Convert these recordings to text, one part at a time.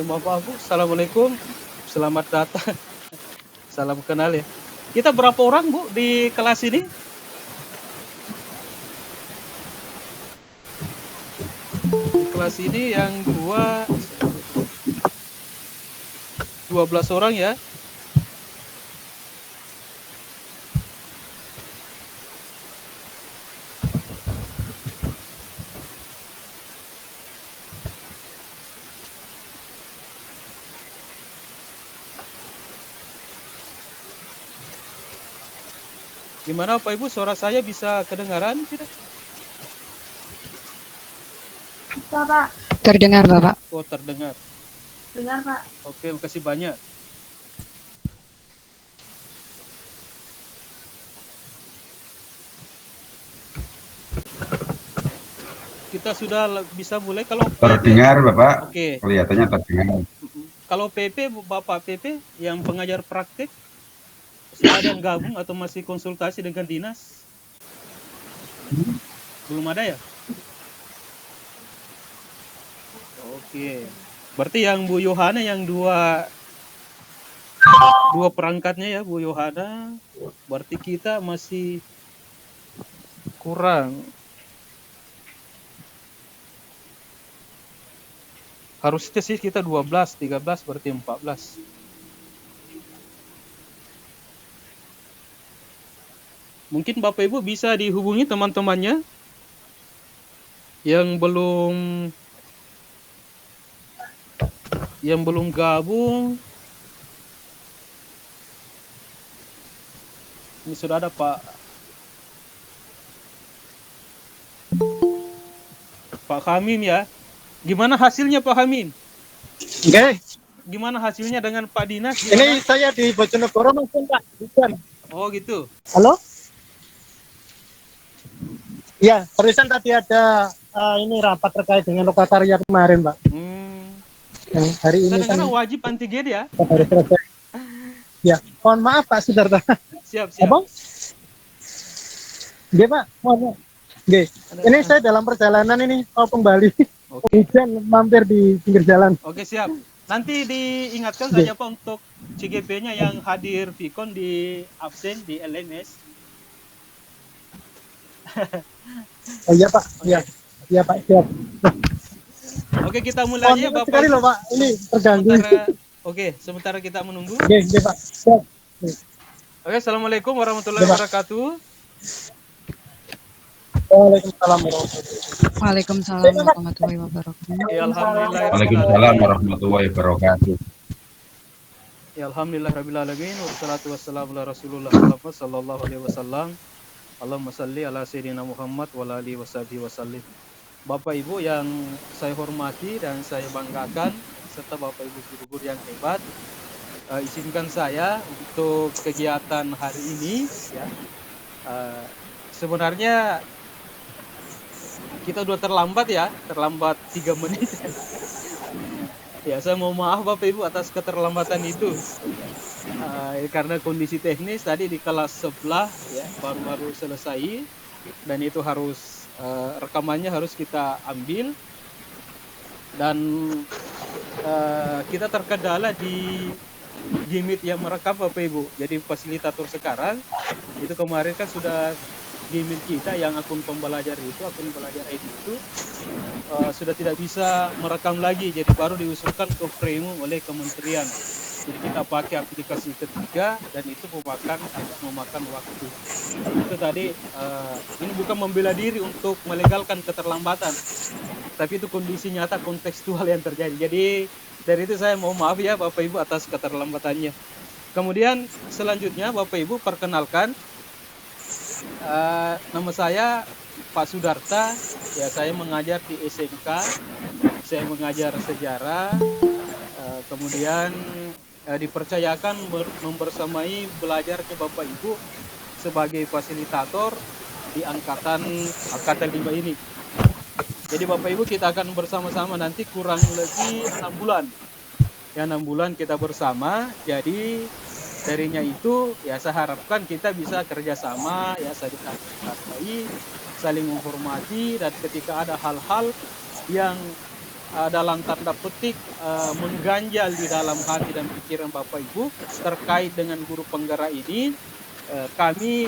Bapak Bu, Assalamualaikum. Selamat datang. Salam kenal ya. Kita berapa orang Bu di kelas ini? Di kelas ini yang 12 orang ya. Gimana Pak Ibu, suara saya bisa kedengaran tidak? Pak. Terdengar Bapak. Oh, terdengar. Dengar Pak. Oke, makasih banyak. Kita sudah bisa mulai kalau terdengar Bapak. Oke. Kelihatannya terdengar. Kalau PP, Bapak PP yang pengajar praktik, ada yang gabung atau masih konsultasi dengan dinas? Belum ada ya? Oke. Berarti yang Bu Yohana yang dua perangkatnya ya Bu Yohana. Berarti kita masih kurang. Harusnya sih kita 12, 13 berarti 14. Mungkin Bapak Ibu bisa dihubungi teman-temannya yang belum gabung. Ini sudah ada Pak Hamim ya. Gimana hasilnya Pak Hamim? Oke. Gimana hasilnya dengan Pak Dinas? Ini saya di Bojonegoro langsung Pak. Bukan. Oh gitu. Halo? Ya, barusan tadi ada ini rapat terkait dengan lokakarya kemarin Pak. Yang hari ini kan wajib antigen ya? Harus selesai. Ya, mohon maaf Pak Sudarta. Siap. Abang? Oke Pak, mohon maaf. Oke. Ini saya dalam perjalanan ini mau kembali. Hujan mampir di pinggir jalan. Oke, siap. Nanti diingatkan saja Pak untuk CGP-nya yang hadir Vicon di absen di LMS. Oh iya Pak, iya. Iya Pak, siap. Oke, kita mulai aja Bapak. Sekali loh Pak, ini terganggu. Sementara kita menunggu. Oke Pak, siap. Oke, Assalamualaikum warahmatullahi wabarakatuh. Waalaikumsalam warahmatullahi wabarakatuh. Waalaikumsalam warahmatullahi wabarakatuh. Ya alhamdulillah rabbil alamin wassalatu wassalamu ala Rasulullah Muhammad sallallahu alaihi wasallam. Allahumma shalli ala sayyidina Muhammad wa ala alihi washabihi wasallim. Bapak Ibu yang saya hormati dan saya banggakan serta Bapak Ibu guru-guru yang hebat, izinkan saya untuk kegiatan hari ini ya. Sebenarnya kita udah terlambat 3 menit. Ya, saya mau maaf Bapak Ibu atas keterlambatan itu. Karena kondisi teknis tadi di kelas sebelah ya baru selesai dan itu harus rekamannya harus kita ambil dan kita terkendala di Gmeet yang merekam Bapak Ibu. Jadi fasilitator sekarang itu kemarin kan sudah Gmeet kita yang akun pembelajar ID itu sudah tidak bisa merekam lagi, jadi baru diusulkan ke Premium oleh kementerian. Jadi kita pakai aplikasi ketiga dan itu memakan waktu. Itu tadi ini bukan membela diri untuk melegalkan keterlambatan, tapi itu kondisi nyata kontekstual yang terjadi. Jadi dari itu saya mau maaf ya Bapak Ibu atas keterlambatannya. Kemudian selanjutnya Bapak Ibu perkenalkan, nama saya Pak Sudarta, ya saya mengajar di SMK, saya mengajar sejarah, kemudian dipercayakan membersamai belajar ke Bapak Ibu sebagai fasilitator di angkatan 5 ini. Jadi Bapak Ibu kita akan bersama-sama nanti kurang lebih 6 bulan. Ya 6 bulan kita bersama. Jadi darinya itu ya saya harapkan kita bisa kerjasama ya, saling menghargai, saling menghormati, dan ketika ada hal-hal yang dalam tanda petik mengganjal di dalam hati dan pikiran Bapak Ibu terkait dengan guru penggerak ini, kami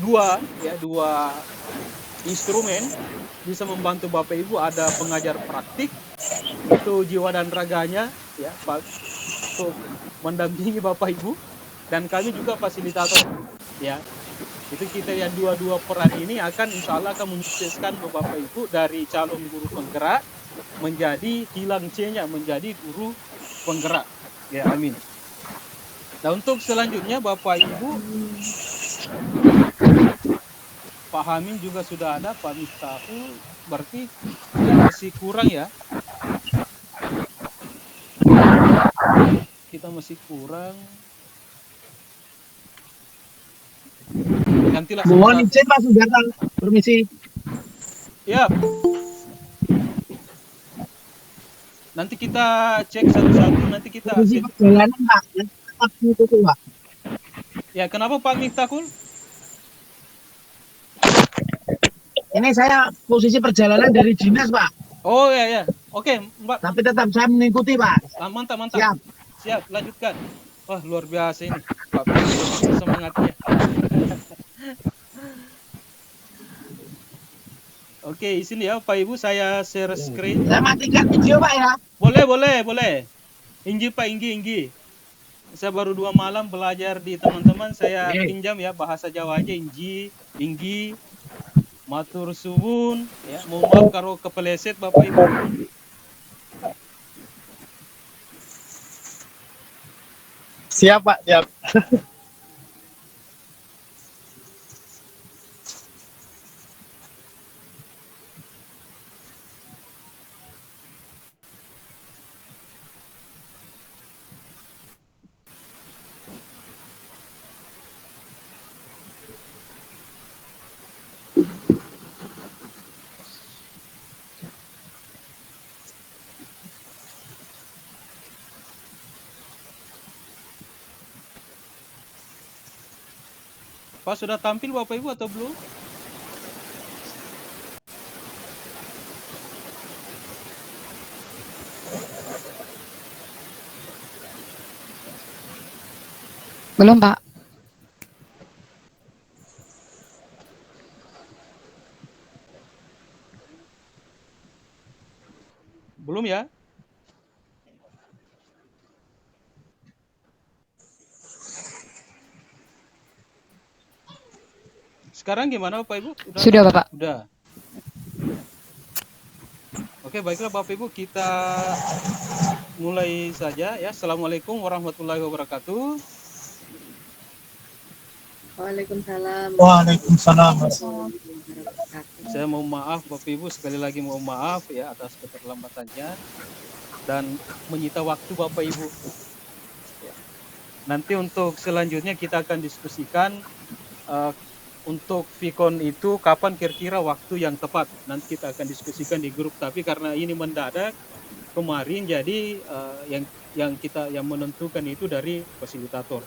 dua instrumen bisa membantu Bapak Ibu. Ada pengajar praktik, itu jiwa dan raganya ya Pak, untuk mendampingi Bapak Ibu, dan kami juga fasilitator ya. Itu kita yang dua peran ini akan insya Allah akan menyukseskan Bapak Ibu dari calon guru penggerak menjadi hilang C-nya menjadi guru penggerak ya, amin. Nah, untuk selanjutnya Bapak Ibu, Pak Hamim juga sudah ada, Pak Miftahul, berarti masih kurang ya. Kita masih kurang. Gantilah Mohon izin Pak Sudarta, permisi. ya. Nanti kita cek satu-satu, nanti kita Permisi perjalanan Pak, tetap mengikuti Pak. ya. Kenapa Pak Miftahul? Ini saya posisi perjalanan dari dinas Pak, Oh ya, oke Mbak. tapi tetap saya mengikuti Pak. Mantap. Siap. Lanjutkan. Wah, luar biasa ini Pak, semangatnya. Oke, sini ya Pak Ibu, saya share screen. Saya matikan video Pak ya. Boleh. Inggi Pak, Inggi. Saya baru 2 malam belajar di teman-teman, saya pinjam ya bahasa Jawa aja. Inggi, matur suwun ya. Mohon maaf kalau kepeleset Bapak Ibu. Siap Pak, siap. Pak, sudah tampil Bapak Ibu atau belum? Belum, Pak. Belum ya? Sekarang gimana Bapak Ibu? Sudah, Bapak. Udah. Oke, baiklah Bapak Ibu, kita mulai saja ya. Assalamualaikum warahmatullahi wabarakatuh. Waalaikumsalam. Waalaikumsalam. Saya mohon maaf Bapak Ibu, sekali lagi mohon maaf ya atas keterlambatannya dan menyita waktu Bapak Ibu. Nanti untuk selanjutnya kita akan diskusikan untuk Vicon itu kapan kira-kira waktu yang tepat. Nanti kita akan diskusikan di grup, tapi karena ini mendadak kemarin, jadi yang menentukan itu dari fasilitator.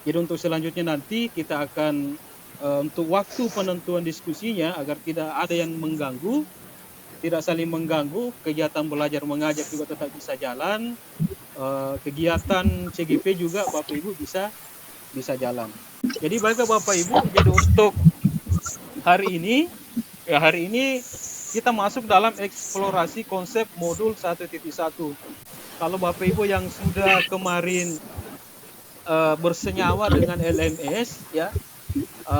Jadi untuk selanjutnya nanti kita akan untuk waktu penentuan diskusinya agar tidak ada yang mengganggu, tidak saling mengganggu, kegiatan belajar mengajar juga tetap bisa jalan, kegiatan CGP juga Bapak Ibu bisa jalan. Jadi baiklah Bapak Ibu, jadi untuk hari ini kita masuk dalam eksplorasi konsep modul 1.1. Kalau Bapak Ibu yang sudah kemarin bersenyawa dengan LMS ya,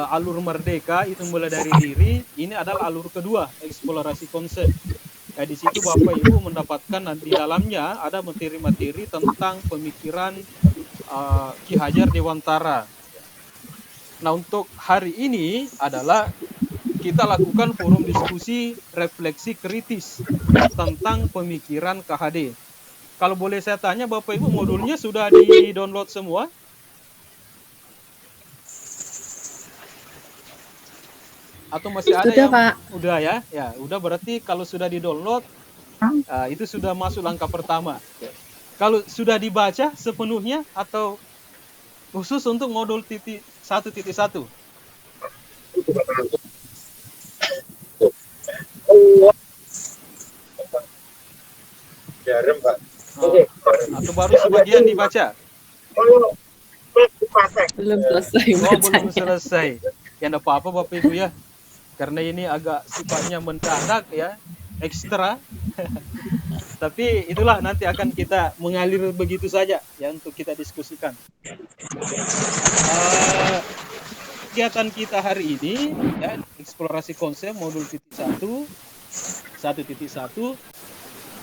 alur merdeka itu mulai dari diri, ini adalah alur kedua, eksplorasi konsep. Di situ Bapak Ibu mendapatkan di dalamnya ada materi-materi tentang pemikiran Ki Hajar Dewantara. Nah, untuk hari ini adalah kita lakukan forum diskusi refleksi kritis tentang pemikiran KHD. Kalau boleh saya tanya Bapak Ibu, modulnya sudah di-download semua? Atau masih ada Sudah, yang Pak. udah ya? Ya, udah, berarti kalau sudah di-download itu sudah masuk langkah pertama. Kalau sudah dibaca sepenuhnya atau khusus untuk modul 1.1? Atau baru sebagian dibaca? Belum selesai Oh, belum bacanya. selesai. Ya enggak apa-apa Bapak Ibu ya. Karena ini agak sifatnya mendadak ya, ekstra. Tapi itulah nanti akan kita mengalir begitu saja ya untuk kita diskusikan. Kegiatan kita hari ini ya, eksplorasi konsep modul 1.1.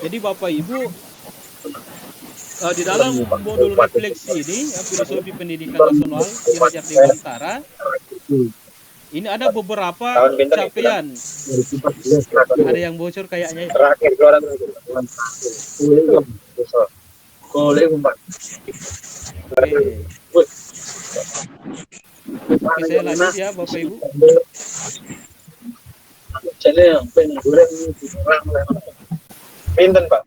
Jadi Bapak Ibu di dalam modul refleksi ini ya, filosofi pendidikan nasional Ki Hajar Dewantara, ini ada beberapa capaian. Ada yang bocor kayaknya. Oke, saya lanjut ya Bapak Ibu. Pinten, Pak.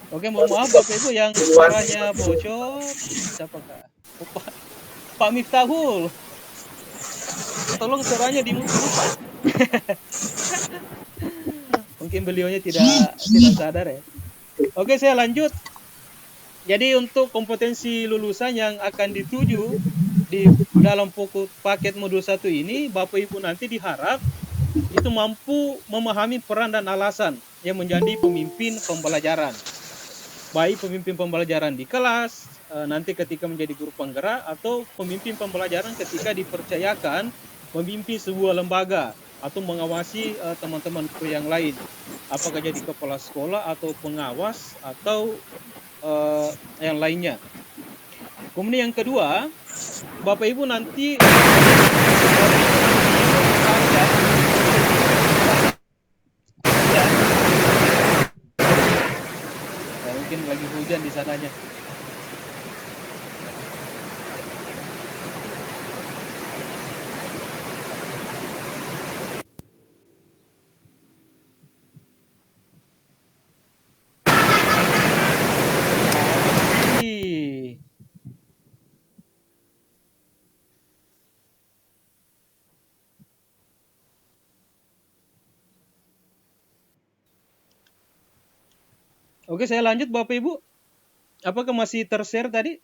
Oke, mohon maaf Bapak Ibu yang suaranya bocor. Siapakah? Oh, Pak Miftahul. Tolong suaranya dimute dulu, Pak. Mungkin beliaunya tidak sadar ya. Oke, saya lanjut. Jadi untuk kompetensi lulusan yang akan dituju di dalam paket modul 1 ini, Bapak Ibu nanti diharap itu mampu memahami peran dan alasan yang menjadi pemimpin pembelajaran. Baik pemimpin pembelajaran di kelas, nanti ketika menjadi guru penggerak, atau pemimpin pembelajaran ketika dipercayakan memimpin sebuah lembaga atau mengawasi teman-teman guru yang lain. Apakah jadi kepala sekolah atau pengawas atau yang lainnya. Kemudian yang kedua, Bapak Ibu nanti mungkin lagi hujan di sananya. Oke, saya lanjut Bapak Ibu. Apakah masih tershare tadi?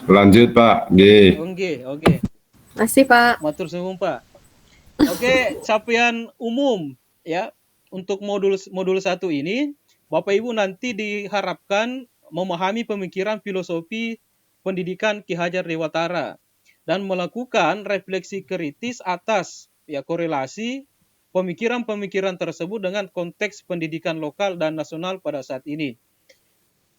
Lanjut Pak. Oke. Masih, Pak. Matur suwun Pak. Oke, capaian umum ya untuk modul 1 ini, Bapak Ibu nanti diharapkan memahami pemikiran filosofi pendidikan Ki Hajar Dewantara dan melakukan refleksi kritis atas ya korelasi pemikiran-pemikiran tersebut dengan konteks pendidikan lokal dan nasional pada saat ini.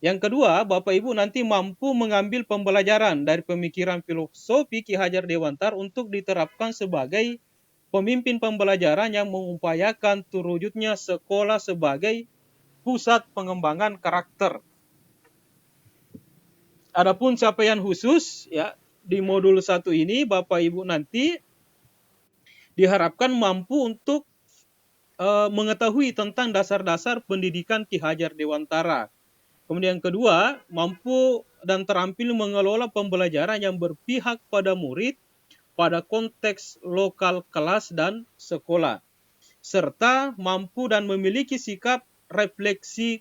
Yang kedua, Bapak Ibu nanti mampu mengambil pembelajaran dari pemikiran filosofi Ki Hajar Dewantara untuk diterapkan sebagai pemimpin pembelajaran yang mengupayakan terwujudnya sekolah sebagai pusat pengembangan karakter. Adapun capaian khusus ya di modul 1 ini, Bapak Ibu nanti diharapkan mampu untuk mengetahui tentang dasar-dasar pendidikan Ki Hajar Dewantara. Kemudian yang kedua, mampu dan terampil mengelola pembelajaran yang berpihak pada murid pada konteks lokal kelas dan sekolah, serta mampu dan memiliki sikap refleksi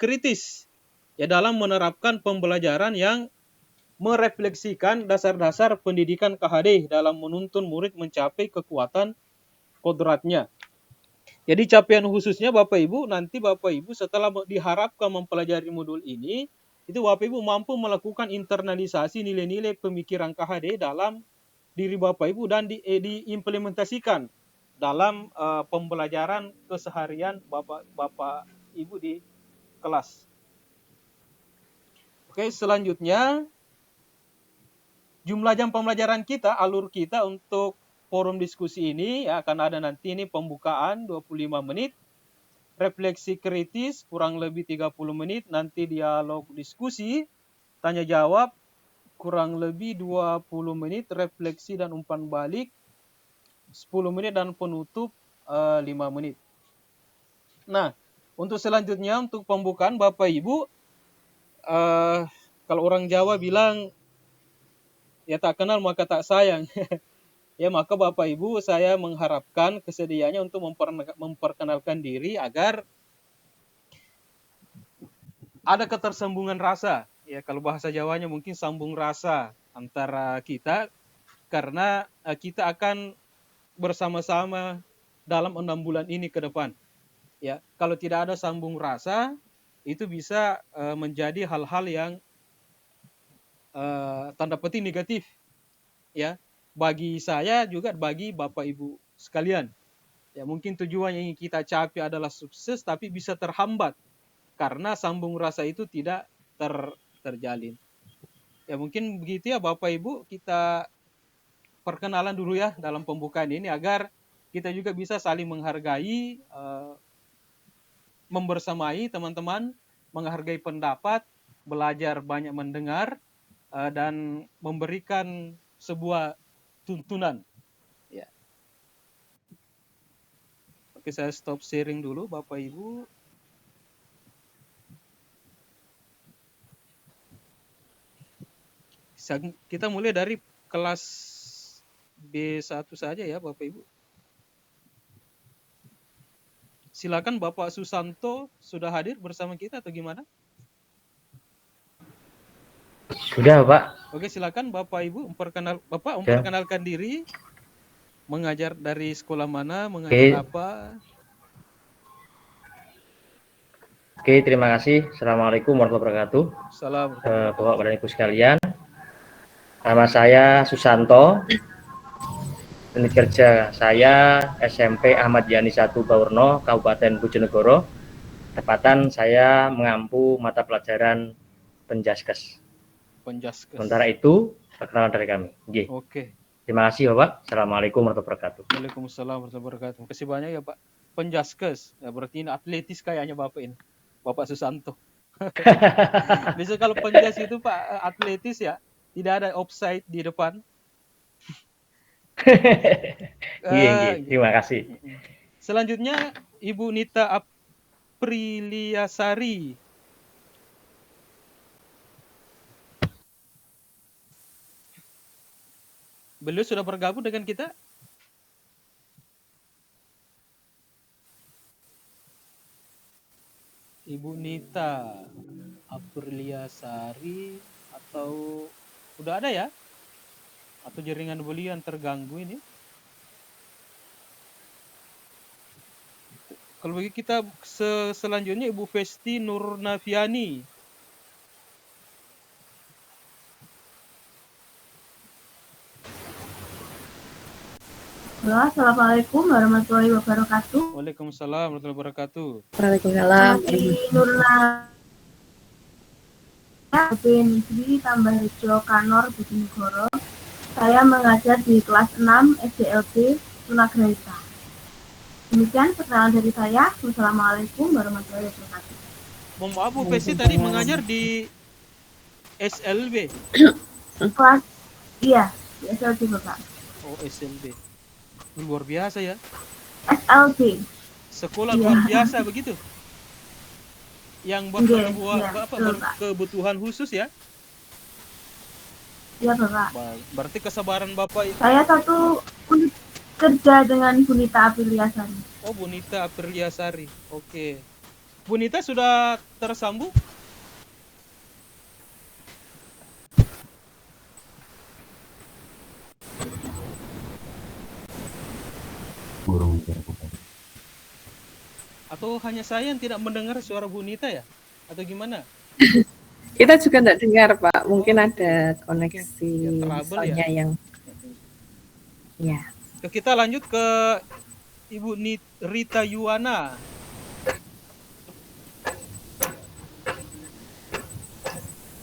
kritis ya dalam menerapkan pembelajaran yang merefleksikan dasar-dasar pendidikan KHD dalam menuntun murid mencapai kekuatan kodratnya. Jadi capaian khususnya Bapak Ibu, nanti Bapak Ibu setelah diharapkan mempelajari modul ini, itu Bapak Ibu mampu melakukan internalisasi nilai-nilai pemikiran KHD dalam diri Bapak Ibu dan diimplementasikan dalam pembelajaran keseharian Bapak Ibu di kelas. Oke, selanjutnya jumlah jam pembelajaran kita, alur kita untuk forum diskusi ini ya, akan ada nanti ini pembukaan 25 menit, refleksi kritis kurang lebih 30 menit, nanti dialog diskusi, tanya jawab kurang lebih 20 menit, refleksi dan umpan balik 10 menit dan penutup 5 menit. Nah, Untuk selanjutnya, untuk pembukaan Bapak Ibu, kalau orang Jawa bilang, ya tak kenal maka tak sayang. Ya, maka Bapak Ibu saya mengharapkan kesediaannya untuk memperkenalkan diri agar ada ketersambungan rasa. Ya, kalau bahasa Jawanya mungkin sambung rasa antara kita, karena kita akan bersama-sama dalam 6 bulan ini ke depan. Ya, kalau tidak ada sambung rasa, itu bisa menjadi hal-hal yang tanda petik negatif. Ya, bagi saya juga bagi Bapak Ibu sekalian. Ya, mungkin tujuan yang ingin kita capai adalah sukses, tapi bisa terhambat karena sambung rasa itu tidak terjalin. Ya, mungkin begitu ya Bapak Ibu, kita perkenalan dulu ya dalam pembukaan ini agar kita juga bisa saling menghargai, membersamai teman-teman, menghargai pendapat, belajar banyak mendengar, dan memberikan sebuah tuntunan. Ya. Oke, saya stop sharing dulu Bapak Ibu. Kita mulai dari kelas B1 saja ya Bapak Ibu. Silakan Bapak Susanto, sudah hadir bersama kita atau gimana? Sudah, Pak. Oke, silakan Bapak Ibu memperkenalkan diri, mengajar dari sekolah mana, mengajar apa. Oke, terima kasih. Assalamualaikum warahmatullahi wabarakatuh. Salam. Bapak dan Ibu sekalian. Nama saya Susanto. Unit kerja saya SMP Ahmad Yani 1 Baurno, Kabupaten Bojonegoro. Tepatan saya mengampu mata pelajaran Penjaskes. Sementara itu, perkenalan dari kami. Oke. Oke. Terima kasih Bapak. Assalamualaikum warahmatullahi wabarakatuh. Waalaikumsalam warahmatullahi wabarakatuh. Terima kasih banyak ya Pak. Penjaskes. Ya, berarti ini atletis kayaknya Bapak ini. Bapak Susanto. Biasanya kalau penjas itu Pak atletis ya. Tidak ada offside di depan. Iya. Terima kasih. Selanjutnya Ibu Nita Apriliasari. Beliau sudah bergabung dengan kita? Ibu Nita Apriliasari atau udah ada ya? Atau jaringan beliau yang terganggu ini? Kalau begitu kita selanjutnya Ibu Festi Nurnafiani. Halo, Assalamualaikum warahmatullahi wabarakatuh. Waalaikumsalam warahmatullahi wabarakatuh. Waalaikumsalam. Nurna Negeri Tambah Rejo Kanor Bojonegoro. Saya mengajar di kelas 6 SDLB Tunagrahita. Demikian perkenalan dari saya. Wassalamualaikum warahmatullahi wabarakatuh. Mohon maaf Bu Festi tadi mengajar di SLB. Kelas iya, di SLB Bapak. Oh, SLB. Luar biasa ya. SLB. Sekolah luar biasa begitu. Yang kebutuhan khusus ya. Iya Bapak. Berarti kesabaran Bapak itu. Saya satu unit kerja dengan Bu Nita Apriliasari. Oh, Bu Nita Apriliasari. Oke. Bu Nita sudah tersambung? Atau hanya saya yang tidak mendengar suara Bu Nita ya? Atau gimana? Kita juga tidak dengar Pak. Mungkin ada koneksi ya? Yang ya. Kita lanjut ke Ibu Rita Yuwana.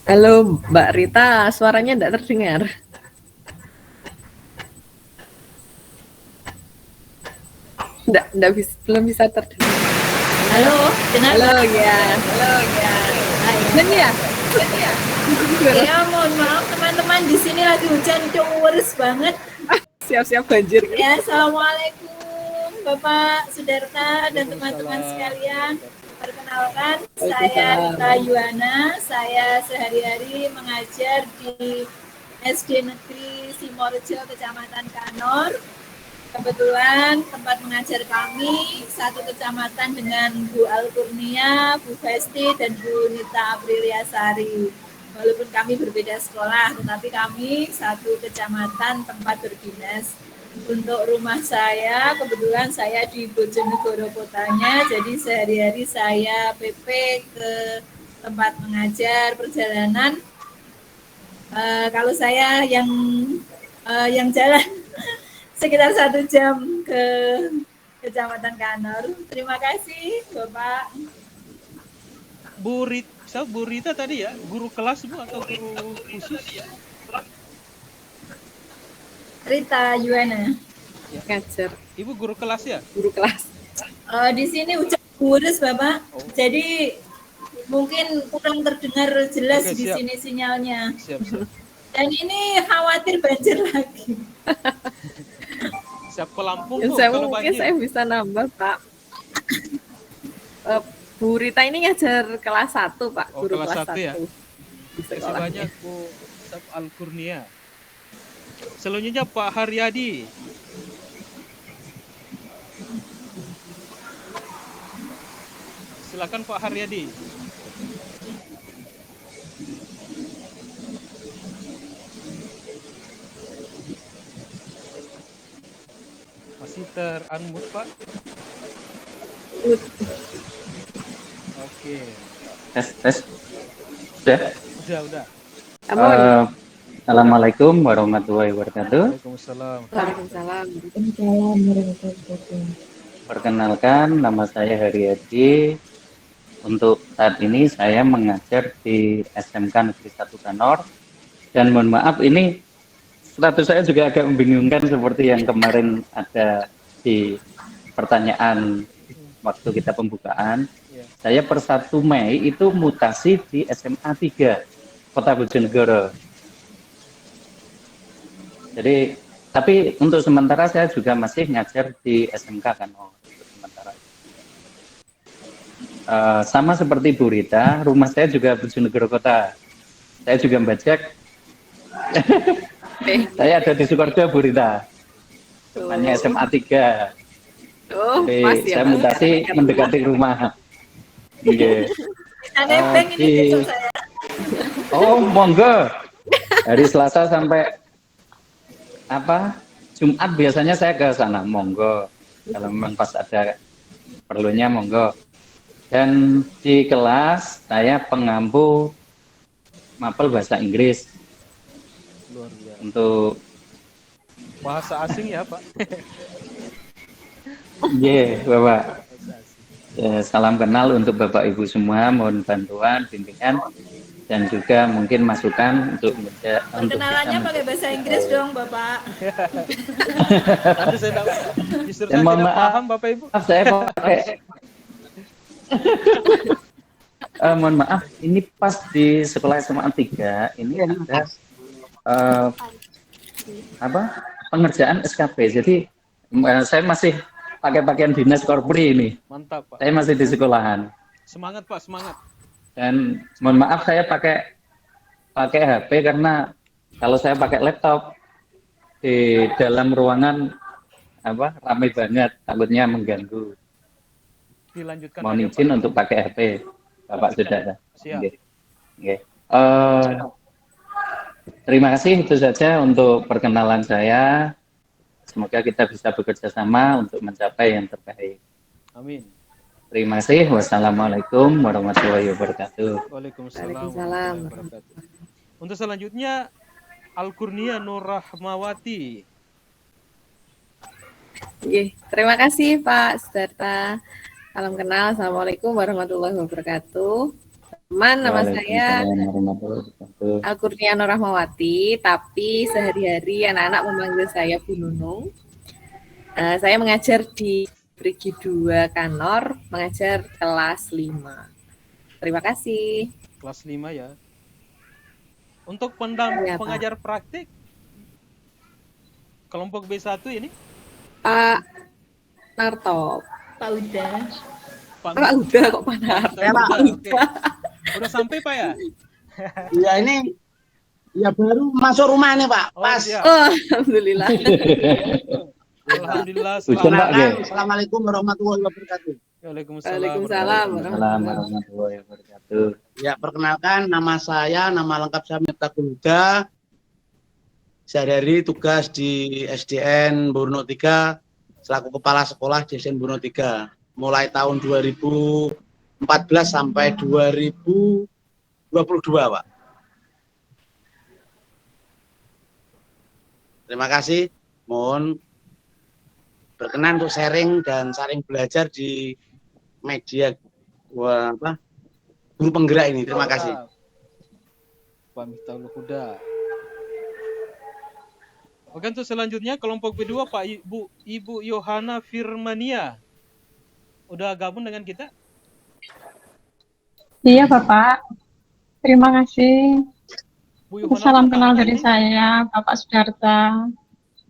Halo Mbak Rita, suaranya tidak terdengar. Belum bisa terdengar. Halo, dengar? Halo ya. Dan ya. Ya, mohon maaf teman-teman, di sini lagi hujan deras banget. Siap-siap banjir. Ya, assalamualaikum Bapak Sudarta dan teman-teman sekalian. Perkenalkan, saya Rita Yuwana. Saya sehari-hari mengajar di SD Negeri Simorjo, Kecamatan Kanor. Kebetulan tempat mengajar kami satu kecamatan dengan Bu Al-Kurnia, Bu Festi, dan Bu Nita Apriliasari. Walaupun kami berbeda sekolah, tetapi kami satu kecamatan tempat berdinas. Untuk rumah saya, kebetulan saya di Bojonegoro kotanya, jadi sehari-hari saya PP ke tempat mengajar perjalanan. Kalau saya yang jalan sekitar 1 jam ke Kecamatan Kanor. Terima kasih, Bapak. Bu Rita tadi ya, guru kelas Bu atau guru khusus? Rita Yuwana. Ngajar. Ibu guru kelas ya? Guru kelas. Di sini hujan gurus, Bapak. Jadi mungkin kurang terdengar jelas Oke, di siap. sini sinyalnya. Siap. Dan ini khawatir banjir lagi. Siap ke Lampung Bu, Saya kalau mungkin banjir. saya bisa nambah, Pak. Bu Rita ini ngajar kelas 1, Pak. Oh, Guru kelas kelas 1 ya? 1. Di Terima kasih sekolahnya. banyak Bu Ustaz Al-Kurnia. Selanjutnya Pak Haryadi. Silakan Pak Haryadi. Masih ter-unmute Pak? Oke. Tes. Sudah. Udah. Assalamualaikum warahmatullahi wabarakatuh. Waalaikumsalam. Waalaikumsalam. Perkenalkan, nama saya Haryadi. Untuk saat ini saya mengajar di SMK Negeri 1 Kanor. Dan mohon maaf, ini status saya juga agak membingungkan seperti yang kemarin ada di pertanyaan waktu kita pembukaan. Saya per 1 Mei itu mutasi di SMA 3 Kota Bojonegoro. Jadi, tapi untuk sementara saya juga masih ngajar di SMK Kanor untuk sementara. Sama seperti Bu Rita, rumah saya juga Bojonegoro Kota. Saya juga Bajak. Saya ada di Sukoharjo, Bu Rita. Rumahnya SMA 3. Jadi saya mutasi mendekati rumah. Iya. Nebeng ini besok saya. Oh, monggo. Dari Selasa sampai Jumat biasanya saya ke sana, monggo. Kalau memang pas ada perlunya, monggo. Dan di kelas saya pengampu mapel bahasa Inggris. Luar biasa. Untuk Bahasa asing ya Pak? Bapak. Ya, salam kenal untuk Bapak Ibu semua, mohon bantuan, bimbingan, dan juga mungkin masukan untuk Perkenalannya pakai bahasa Inggris dong, Bapak. Tapi saya justru saya mohon tidak maaf, paham Bapak Ibu. Saya pakai mohon maaf, ini pas di sekolah SMA 3 ini ada pengerjaan SKP. Jadi saya masih pakai pakaian dinas korpri ini. Mantap Pak. Saya masih di sekolahan. Semangat Pak, semangat. Dan mohon maaf saya pakai HP karena kalau saya pakai laptop di dalam ruangan ramai banget, takutnya mengganggu. Dilanjutkan. Mohon izin Pak. untuk pakai HP, Bapak Saudara. Siap. Okay. Terima kasih, itu saja untuk perkenalan saya. Semoga kita bisa bekerja sama untuk mencapai yang terbaik. Amin. Terima kasih. Wassalamualaikum warahmatullahi wabarakatuh. Waalaikumsalam warahmatullahi wabarakatuh. Untuk selanjutnya Al-Kurnia Nur Rahmawati. Terima kasih Pak Sudarta. Salam kenal. Assalamualaikum warahmatullahi wabarakatuh. Teman, nama saya Al-Kurnia Nur Rahmawati, tapi sehari-hari anak-anak memanggil saya Bu Nunung. Saya mengajar di Brigi 2 Kanor, mengajar kelas 5. Terima kasih. Kelas 5 ya. Untuk pengajar praktik kelompok B1 ini? Pak Narto. Pak Uda. Pak Huda kok Pak Narto. Ya, Pak. Oke. Udah sampai Pak ya? Ya ini ya baru masuk rumah nih Pak. Oh, Pas. siap. Oh, alhamdulillah. Alhamdulillah. Hujan, Pak, Perkenalkan, ya? Assalamualaikum warahmatullahi wabarakatuh. Waalaikumsalam. Waalaikumsalam warahmatullahi wabarakatuh. Ya, perkenalkan nama lengkap saya Miftahul Huda. Sehari-hari tugas di SDN Burno 3 selaku kepala sekolah di SDN Burno 3 mulai tahun 2014 sampai 2022, Pak. Terima kasih. Mohon berkenan untuk sharing dan saling belajar di media guru penggerak ini. Terima kasih. Pak Miftahul Huda. Oke, untuk selanjutnya kelompok kedua Pak Ibu Yohana Firmania. Udah gabung dengan kita? Iya Bapak, terima kasih. Bu Yohana, Salam kenal dari saya, Bapak Sudarta,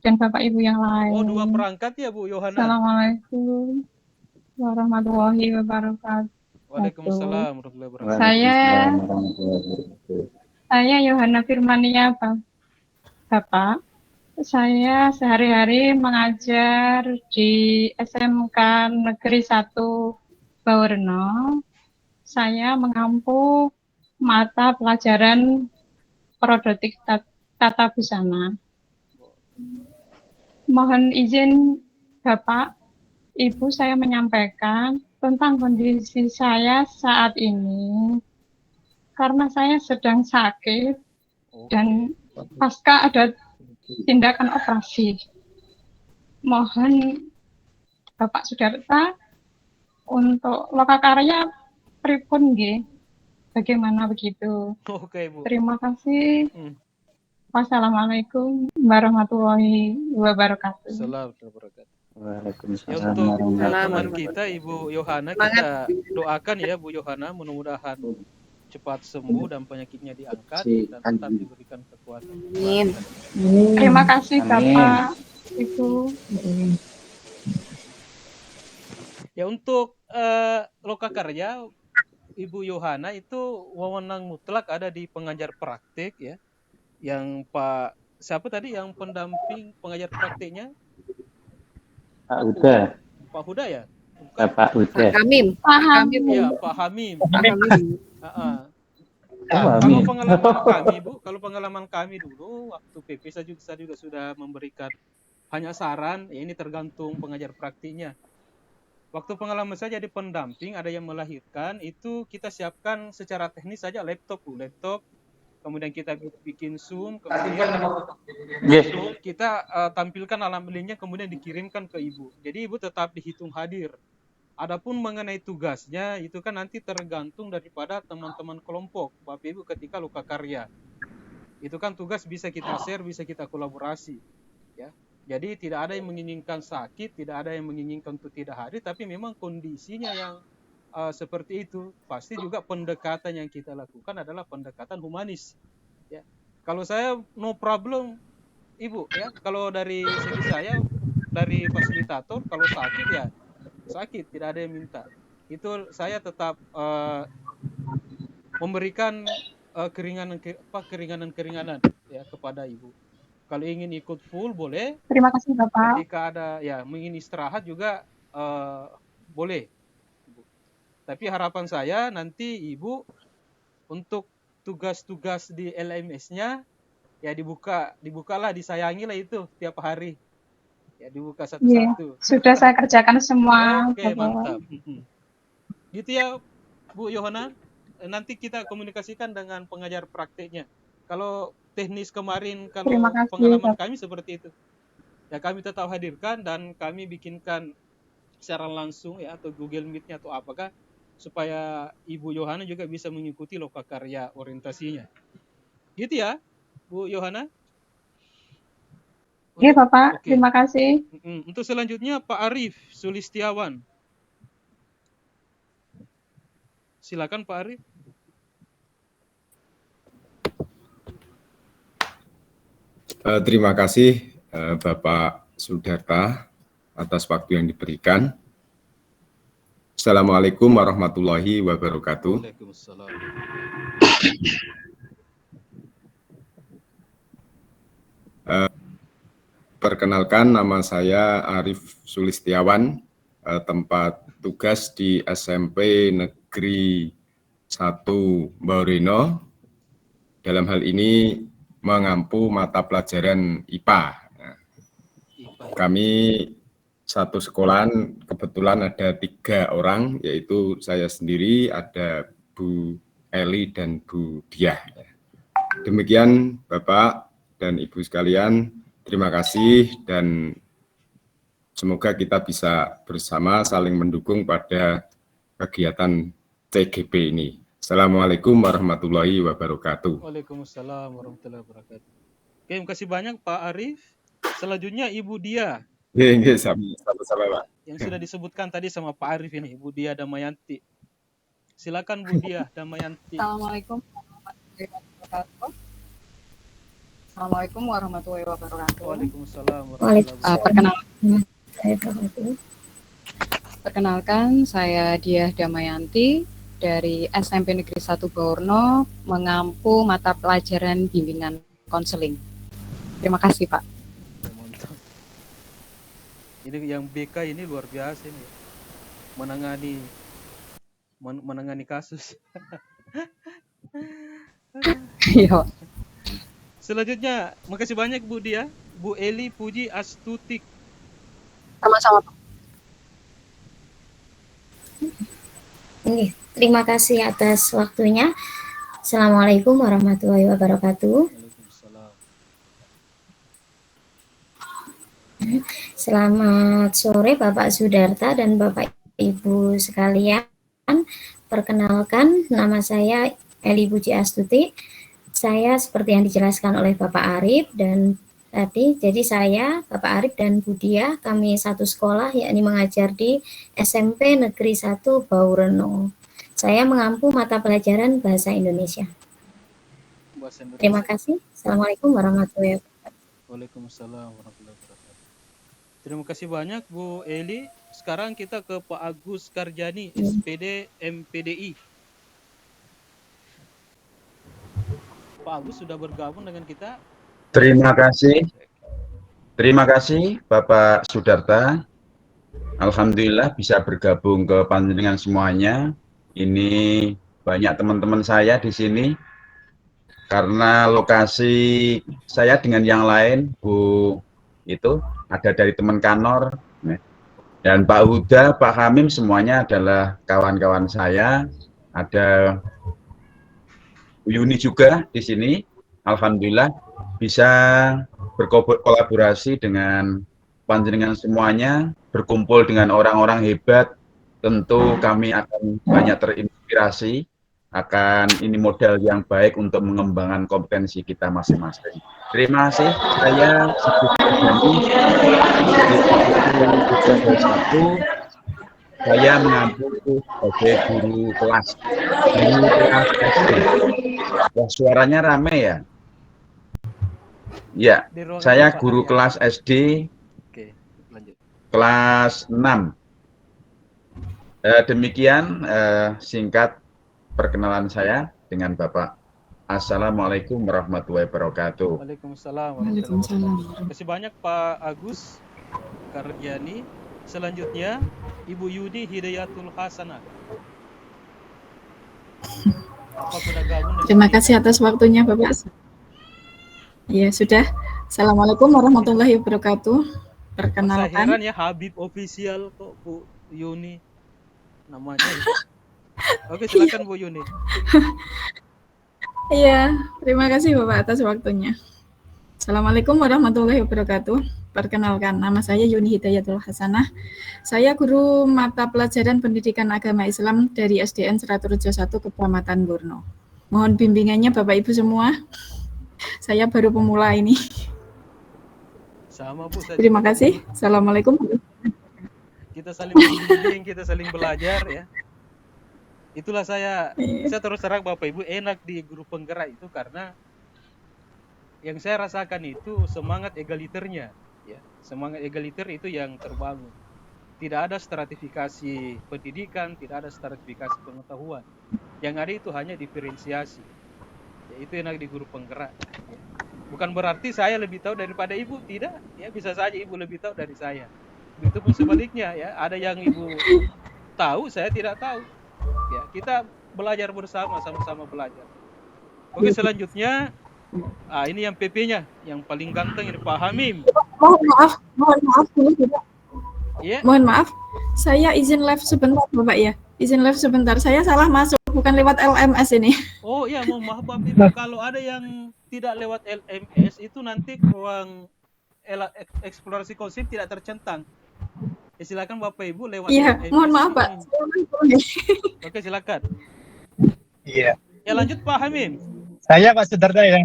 dan Bapak Ibu yang lain. Oh, 2 perangkat ya Bu Yohana? Assalamualaikum warahmatullahi wabarakatuh. Waalaikumsalam warahmatullahi wabarakatuh. Saya Yohana Firmania, Bapak. Saya sehari-hari mengajar di SMK Negeri 1 Bawerno. Saya mengampu mata pelajaran Prodetik Tata Busana. Mohon izin Bapak, Ibu, saya menyampaikan tentang kondisi saya saat ini. Karena saya sedang sakit dan pasca ada tindakan operasi. Mohon Bapak Sudarta untuk lokakarya pripun nggih? Bagaimana begitu? Oke, Bu. Terima kasih. Wassalamualaikum warahmatullahi wabarakatuh. Assalamualaikum warahmatullahi wabarakatuh. Waalaikumsalam. Ya, untuk teman kita Ibu Yohana, kita doakan ya Bu Yohana, mudah-mudahan cepat sembuh dan penyakitnya diangkat dan tetap diberikan kekuatan. Amin. Terima kasih Bapak, Ibu. Ya, untuk lokakarya Ibu Yohana itu wewenang mutlak ada di pengajar praktik ya. Yang Pak siapa tadi yang pendamping pengajar praktiknya? Pak Huda. Pak Huda ya? Bapak Huda. Pak Hamim. Pak Hamim. Ya, Pak Hamim. Kalau pengalaman kami Bu, waktu PP saya juga sudah memberikan hanya saran, ya ini tergantung pengajar praktiknya. Waktu pengalaman saya jadi pendamping, ada yang melahirkan, itu kita siapkan secara teknis saja laptop, kemudian kita bikin Zoom, kemudian kita tampilkan alat belinya, kemudian dikirimkan ke Ibu. Jadi Ibu tetap dihitung hadir. Adapun mengenai tugasnya, itu kan nanti tergantung daripada teman-teman kelompok, Bapak Ibu ketika lokakarya. Itu kan tugas bisa kita share, bisa kita kolaborasi. Ya. Jadi tidak ada yang menginginkan sakit, tidak ada yang menginginkan untuk tidak hadir, tapi memang kondisinya yang seperti itu. Pasti juga pendekatan yang kita lakukan adalah pendekatan humanis. Ya. Kalau saya no problem, Ibu, ya. Kalau dari segi saya, dari fasilitator, kalau sakit ya sakit, tidak ada yang minta. Itu saya tetap memberikan keringanan ya kepada Ibu. Kalau ingin ikut full boleh. Terima kasih Bapak. Ketika ada ya ingin istirahat juga boleh. Tapi harapan saya nanti Ibu untuk tugas-tugas di LMS-nya ya dibukalah, disayangilah itu tiap hari. Ya dibuka satu-satu. Sudah saya kerjakan semua. Oke, mantap. Gitu ya Bu Yohana. Nanti kita komunikasikan dengan pengajar prakteknya. Kalau teknis kemarin, kalau pengalaman kami seperti itu. Ya kami tetap hadirkan dan kami bikinkan secara langsung ya atau Google Meet-nya atau apakah supaya Ibu Yohana juga bisa mengikuti lokakarya orientasinya. Gitu ya, Bu Yohana? Iya Bapak, terima kasih. Untuk selanjutnya Pak Arif Sulistiawan. Silakan Pak Arif. Terima kasih Bapak Sudarta atas waktu yang diberikan. Assalamualaikum warahmatullahi wabarakatuh. Waalaikumsalam. Perkenalkan, nama saya Arif Sulistiawan, tempat tugas di SMP Negeri 1 Baurino. Dalam hal ini mengampu mata pelajaran IPA. Kami satu sekolahan kebetulan ada 3 orang, yaitu saya sendiri, ada Bu Eli dan Bu Diah. Demikian Bapak dan Ibu sekalian, terima kasih dan semoga kita bisa bersama saling mendukung pada kegiatan CGP ini. Assalamualaikum warahmatullahi wabarakatuh. Waalaikumsalam warahmatullahi wabarakatuh. Oke, terima kasih banyak Pak Arif. Selanjutnya Ibu Dia. Iya, sama-sama Pak. Yang sudah disebutkan tadi sama Pak Arif ini, Ibu Dia Damayanti. Silakan Bu Dia Damayanti. Assalamualaikum warahmatullahi wabarakatuh. Assalamualaikum warahmatullahi wabarakatuh. Waalaikumsalam warahmatullahi wabarakatuh. Perkenalkan, saya Diah Damayanti dari SMP Negeri 1 Baurno, mengampu mata pelajaran bimbingan konseling. Terima kasih, Pak. Ini yang BK ini luar biasa ini, menangani kasus. Iya. Selanjutnya, makasih banyak Bu Dia, Bu Eli Puji Astuti. Sama-sama, Pak. Terima kasih atas waktunya. Assalamualaikum warahmatullahi wabarakatuh. Selamat sore Bapak Sudarta dan Bapak Ibu sekalian. Perkenalkan, nama saya Eli Puji Astuti. Saya seperti yang dijelaskan oleh Bapak Arif dan tadi, jadi saya, Bapak Arif dan Bu Dia, kami satu sekolah yakni mengajar di SMP Negeri 1 Baurno. Saya mengampu mata pelajaran Bahasa Indonesia. Terima kasih. Assalamualaikum warahmatullahi wabarakatuh. Waalaikumsalam warahmatullahi wabarakatuh. Terima kasih banyak Bu Eli. Sekarang kita ke Pak Agus Karjani, SPD MPDI. Pak Agus sudah bergabung dengan kita. Terima kasih Bapak Sudarta. Alhamdulillah bisa bergabung ke panjenengan semuanya. Ini banyak teman-teman saya di sini. Karena lokasi saya dengan yang lain, Bu itu ada dari teman kanor, dan Pak Huda, Pak Hamim semuanya adalah kawan-kawan saya. Ada Bu Yuni juga di sini. Alhamdulillah bisa berkolaborasi dengan panjenengan semuanya, berkumpul dengan orang-orang hebat. Tentu kami akan banyak terinspirasi, akan ini modal yang baik untuk mengembangkan kompetensi kita masing-masing. Terima kasih. Saya saya mengampu sebagai guru kelas SD. Wah, suaranya rame ya. Ya, saya guru kelas SD. Oke, lanjut. Kelas 6. Demikian singkat perkenalan saya dengan Bapak. Assalamualaikum warahmatullahi wabarakatuh. Waalaikumsalam warahmatullahi wabarakatuh. Terima kasih banyak Pak Agus Karjani. Selanjutnya Ibu Yudi Hidayatul Hasanah. Terima kasih atas waktunya Bapak. Ya sudah. Assalamualaikum warahmatullahi wabarakatuh. Perkenalkan. Saya heran ya, Habib official kok Bu Yuni namanya. Oke, silakan Bu Yuni. Iya, terima kasih Bapak atas waktunya. Assalamualaikum warahmatullahi wabarakatuh. Perkenalkan, nama saya Yuni Hidayatul Hasanah. Saya guru mata pelajaran pendidikan agama Islam dari SDN Seraturjo 1 Kecamatan Burno. Mohon bimbingannya Bapak Ibu semua. Saya baru pemula ini. Sama Bu. Terima kasih. Assalamualaikum. Kita saling membimbing, kita saling belajar ya. Itulah saya terus terang Bapak Ibu enak di guru penggerak itu karena yang saya rasakan itu semangat egaliternya ya. Semangat egaliter itu yang terbangun. tidak ada stratifikasi pendidikan, tidak ada stratifikasi pengetahuan. Yang ada itu hanya diferensiasi. Ya, itu yang ada di guru penggerak. Ya. Bukan berarti saya lebih tahu daripada ibu, tidak. Ya, bisa saja ibu lebih tahu dari saya. Begitupun sebaliknya, ya, ada yang ibu tahu, saya tidak tahu. Ya, kita belajar bersama, sama-sama belajar. Oke, selanjutnya, ini yang PP-nya, yang paling ganteng ini Pak Hamim. Mohon maaf dulu tidak. Yeah. Mohon maaf, saya izin live sebentar Bapak ya. Izin live sebentar. Saya salah masuk, bukan lewat LMS ini. Oh iya, mohon maaf Bapak Ibu. Kalau ada yang tidak lewat LMS itu nanti ruang eksplorasi konsep tidak tercentang. Ya, silakan Bapak Ibu lewat LMS. Iya, mohon maaf Pak. Oke, silakan. Iya. Ya, lanjut Pak Hamim. Saya Pak Sudarta ya.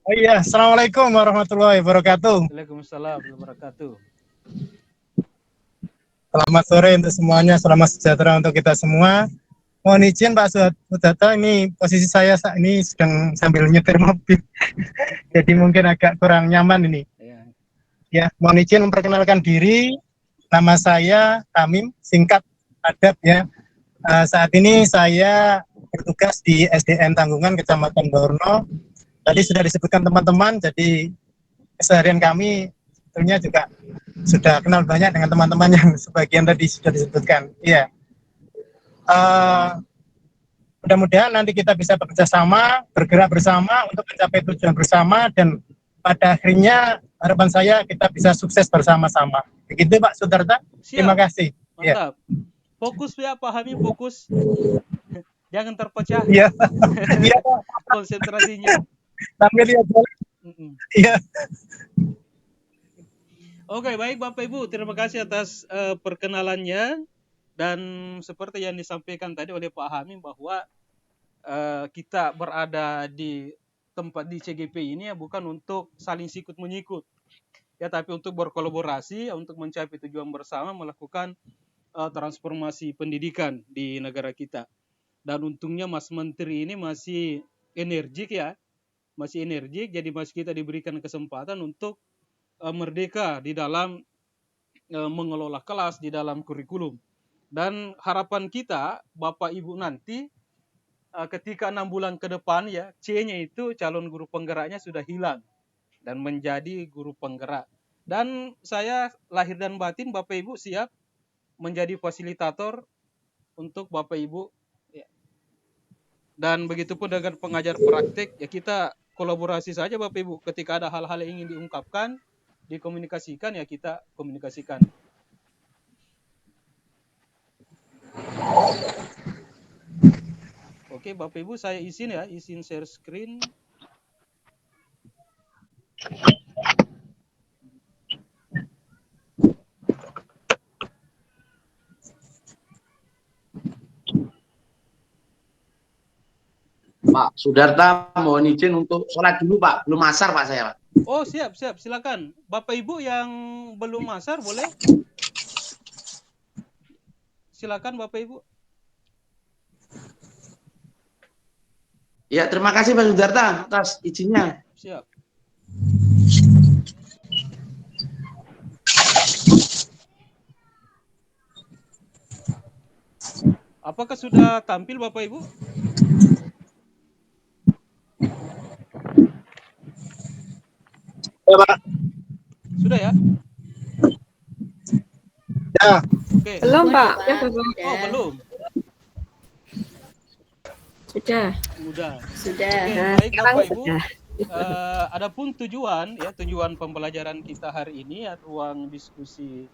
Oh iya, Assalamualaikum warahmatullahi wabarakatuh. Waalaikumsalam warahmatullahi wabarakatuh. Selamat sore untuk semuanya, selamat sejahtera untuk kita semua. Mohon izin Pak Sudarta, ini posisi saya saat ini sedang sambil nyetir mobil. Jadi mungkin agak kurang nyaman ini. Ya, mohon izin memperkenalkan diri. Nama saya Hamim, singkat Adab ya. Saat ini saya bertugas di SDN Tanggungan Kecamatan Borno. Tadi sudah disebutkan teman-teman, jadi keseharian kami tentunya juga sudah kenal banyak dengan teman-teman yang sebagian tadi sudah disebutkan. Iya. Mudah-mudahan nanti kita bisa bekerja sama, bergerak bersama untuk mencapai tujuan bersama, dan pada akhirnya harapan saya kita bisa sukses bersama-sama. Begitu Pak Sudarta. Terima kasih. Mantap. Ya. Fokus ya Pak Hamim, fokus. Jangan terpecah. Iya. Konsentrasinya. Sambil lihat jalan. Iya. Oke, baik Bapak Ibu, terima kasih atas perkenalannya. Dan seperti yang disampaikan tadi oleh Pak Hamim bahwa kita berada di tempat di CGP ini ya bukan untuk saling sikut menyikut, ya, tapi untuk berkolaborasi untuk mencapai tujuan bersama melakukan transformasi pendidikan di negara kita. Dan untungnya Mas Menteri ini masih energik ya, masih energik, jadi masih kita diberikan kesempatan untuk merdeka di dalam mengelola kelas, di dalam kurikulum. Dan harapan kita, Bapak Ibu nanti, ketika 6 bulan ke depan ya, C-nya itu calon guru penggeraknya sudah hilang dan menjadi guru penggerak. Dan saya lahir dan batin Bapak Ibu siap menjadi fasilitator untuk Bapak Ibu. Ya. Dan begitu pun dengan pengajar praktik, ya kita kolaborasi saja Bapak Ibu. Ketika ada hal-hal yang ingin diungkapkan, dikomunikasikan, ya kita komunikasikan. Oke, Bapak Ibu, saya izin ya, izin share screen. Pak Sudarta, mohon izin untuk sholat dulu Pak, belum asar Pak saya Pak. Oh siap, silakan. Bapak Ibu yang belum asar boleh? Silakan Bapak Ibu. Ya, terima kasih Pak Sudarta atas izinnya. Siap. Apakah sudah tampil Bapak Ibu? Ya, Pak. Sudah ya? Ya. Oke. Belum Pak. Ya, oh, belum. Sudah. Sudah. Oke, baik Bapak Ibu. Adapun tujuan ya, tujuan pembelajaran kita hari ini ya, ruang diskusi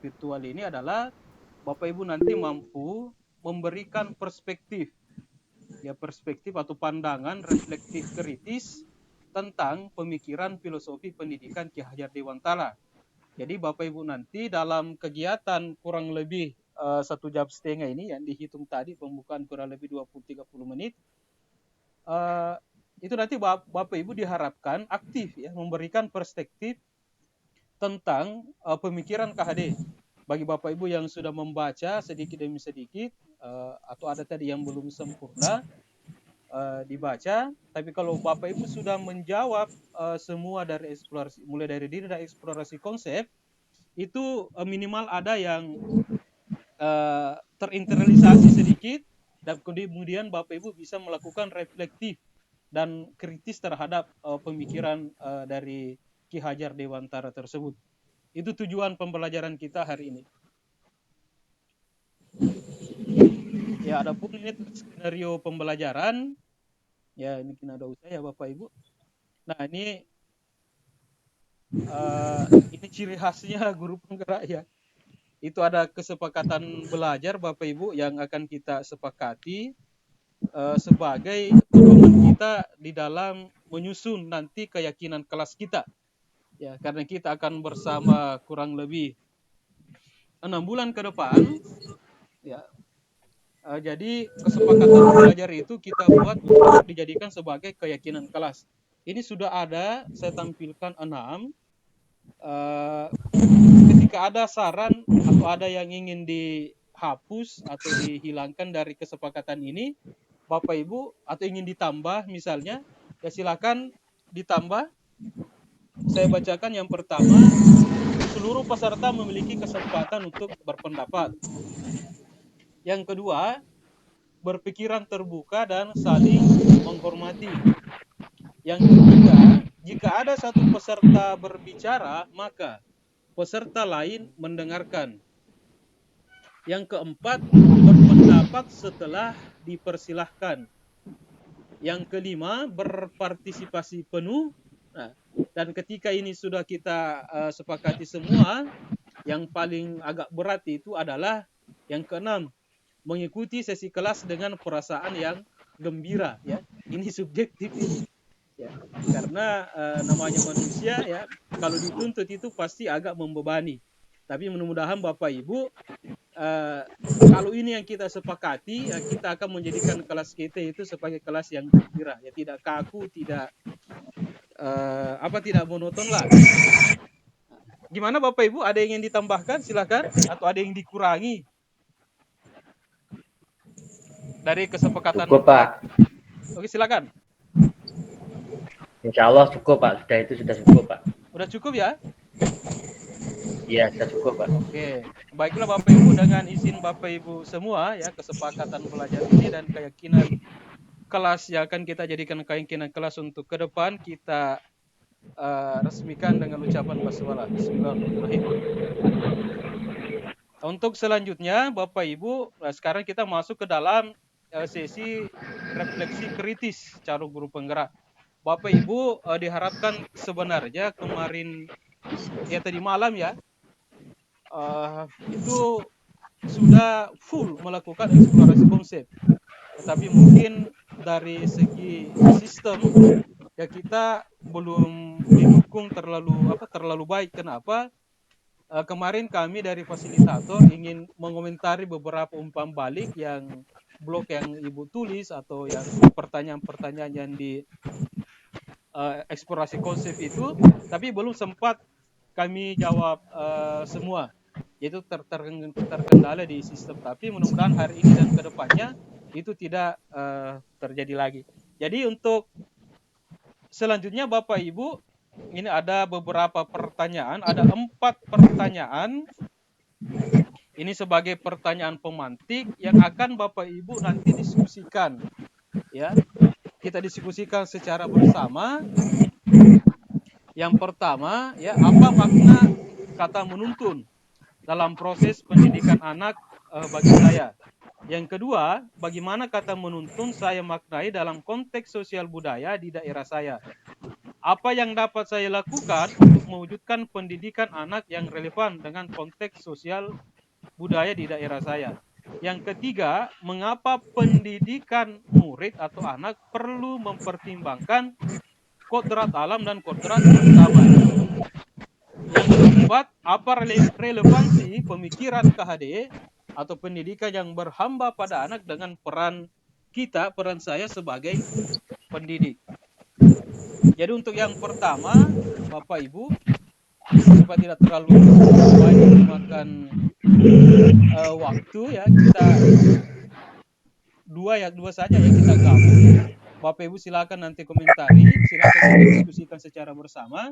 virtual ini adalah Bapak Ibu nanti mampu memberikan perspektif atau pandangan reflektif kritis tentang pemikiran filosofi pendidikan Ki Hajar Dewantara. Jadi Bapak Ibu nanti dalam kegiatan kurang lebih 1 jam setengah ini yang dihitung tadi, pembukaan kurang lebih 20-30 menit, itu nanti Bapak Ibu diharapkan aktif ya, memberikan perspektif tentang pemikiran KHD. Bagi Bapak Ibu yang sudah membaca sedikit demi sedikit, atau ada tadi yang belum sempurna dibaca, tapi kalau Bapak Ibu sudah menjawab semua dari eksplorasi, mulai dari eksplorasi konsep, itu minimal ada yang terinternalisasi sedikit, dan kemudian Bapak Ibu bisa melakukan reflektif dan kritis terhadap pemikiran dari Ki Hajar Dewantara tersebut. Itu tujuan pembelajaran kita hari ini. Ya, adapun ini skenario pembelajaran, ya ini ada usaha ya Bapak Ibu. Nah ini ciri khasnya guru penggerak ya. Itu ada kesepakatan belajar Bapak Ibu yang akan kita sepakati sebagai pedoman kita di dalam menyusun nanti keyakinan kelas kita. Ya, karena kita akan bersama kurang lebih 6 bulan ke depan. Ya. Jadi kesepakatan belajar itu kita buat untuk dijadikan sebagai keyakinan kelas. Ini sudah ada, saya tampilkan 6. Ketika ada saran atau ada yang ingin dihapus atau dihilangkan dari kesepakatan ini, Bapak Ibu, atau ingin ditambah misalnya, ya silakan ditambah. Saya bacakan yang pertama, seluruh peserta memiliki kesempatan untuk berpendapat. Yang kedua, berpikiran terbuka dan saling menghormati. Yang ketiga, jika ada satu peserta berbicara, maka peserta lain mendengarkan. Yang keempat, berpendapat setelah dipersilahkan. Yang kelima, berpartisipasi penuh. Nah, dan ketika ini sudah kita sepakati semua, yang paling agak berat itu adalah yang keenam, mengikuti sesi kelas dengan perasaan yang gembira. Ya, ini subjektif ini. Ya, karena namanya manusia ya, kalau dituntut itu pasti agak membebani. Tapi mudah-mudahan Bapak Ibu, kalau ini yang kita sepakati, ya, kita akan menjadikan kelas kita itu sebagai kelas yang gembira, ya, tidak kaku, tidak tidak monoton lah. Gimana Bapak Ibu? Ada yang ingin ditambahkan? Silakan. Atau ada yang dikurangi dari kesepakatan? Cukup Pak. Oke, silakan. Insya Allah cukup Pak. Sudah cukup Pak. Udah cukup ya? Iya, sudah cukup Pak. Oke, baiklah Bapak Ibu, dengan izin Bapak Ibu semua ya, kesepakatan belajar ini dan keyakinan kelas yang akan kita jadikan keyakinan kelas untuk ke depan, kita resmikan dengan ucapan basmalah. Bismillahirrahmanirrahim. Untuk selanjutnya Bapak Ibu, sekarang kita masuk ke dalam sesi refleksi kritis cara guru penggerak. Bapak Ibu diharapkan sebenarnya kemarin ya tadi malam ya, itu sudah full melakukan eksplorasi konsep. Tetapi mungkin dari segi sistem ya kita belum didukung terlalu baik. Kenapa? Kemarin kami dari fasilitator ingin mengomentari beberapa umpan balik yang blog yang Ibu tulis atau yang pertanyaan-pertanyaan yang di eksplorasi konsep itu, tapi belum sempat kami jawab semua. Itu terkendala di sistem. Tapi mudah-mudahan hari ini dan kedepannya itu tidak terjadi lagi. Jadi untuk selanjutnya Bapak Ibu, ini ada beberapa pertanyaan, ada 4 pertanyaan. Ini sebagai pertanyaan pemantik yang akan Bapak Ibu nanti diskusikan. Ya, kita diskusikan secara bersama. Yang pertama, ya, apa makna kata menuntun dalam proses pendidikan anak bagi saya? Yang kedua, bagaimana kata menuntun saya maknai dalam konteks sosial budaya di daerah saya? Apa yang dapat saya lakukan untuk mewujudkan pendidikan anak yang relevan dengan konteks sosial budaya di daerah saya? Yang ketiga, mengapa pendidikan murid atau anak perlu mempertimbangkan kodrat alam dan kodrat bersama? Yang keempat, apa relevansi pemikiran KHD atau pendidikan yang berhamba pada anak dengan peran saya sebagai pendidik? Jadi untuk yang pertama, Bapak Ibu, supaya tidak terlalu banyak memakan waktu ya, kita dua saja ya kita gabung. Bapak Ibu silakan nanti komentari, silakan kita diskusikan secara bersama.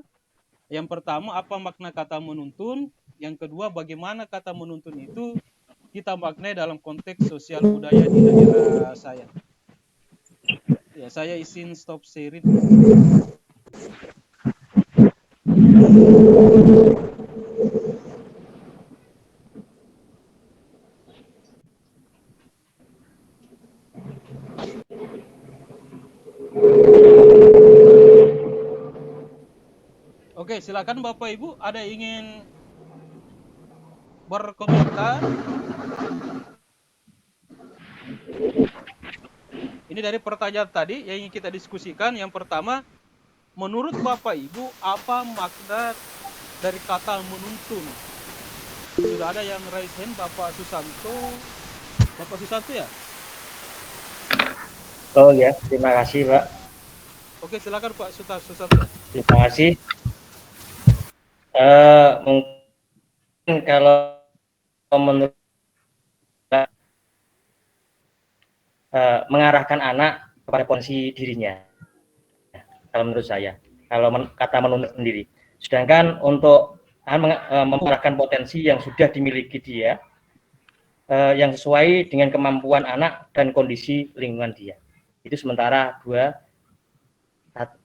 Yang pertama, apa makna kata menuntun? Yang kedua, bagaimana kata menuntun itu kita maknai dalam konteks sosial budaya di daerah saya. Ya, saya izin stop sharing. Oke, silakan Bapak Ibu, ada ingin berkomentar? Ini dari pertanyaan tadi yang ingin kita diskusikan. Yang pertama, menurut Bapak Ibu, apa makna dari kata menuntun? Sudah ada yang raise hand, Bapak Susanto. Bapak Susanto ya? Oh ya, terima kasih Pak. Oke, silakan Pak Susanto. Terima kasih. Mungkin kalau menurut mengarahkan anak kepada potensi dirinya, kalau menurut saya, kalau kata menuntut sendiri. Sedangkan untuk mengarahkan potensi yang sudah dimiliki dia, yang sesuai dengan kemampuan anak dan kondisi lingkungan dia. Itu sementara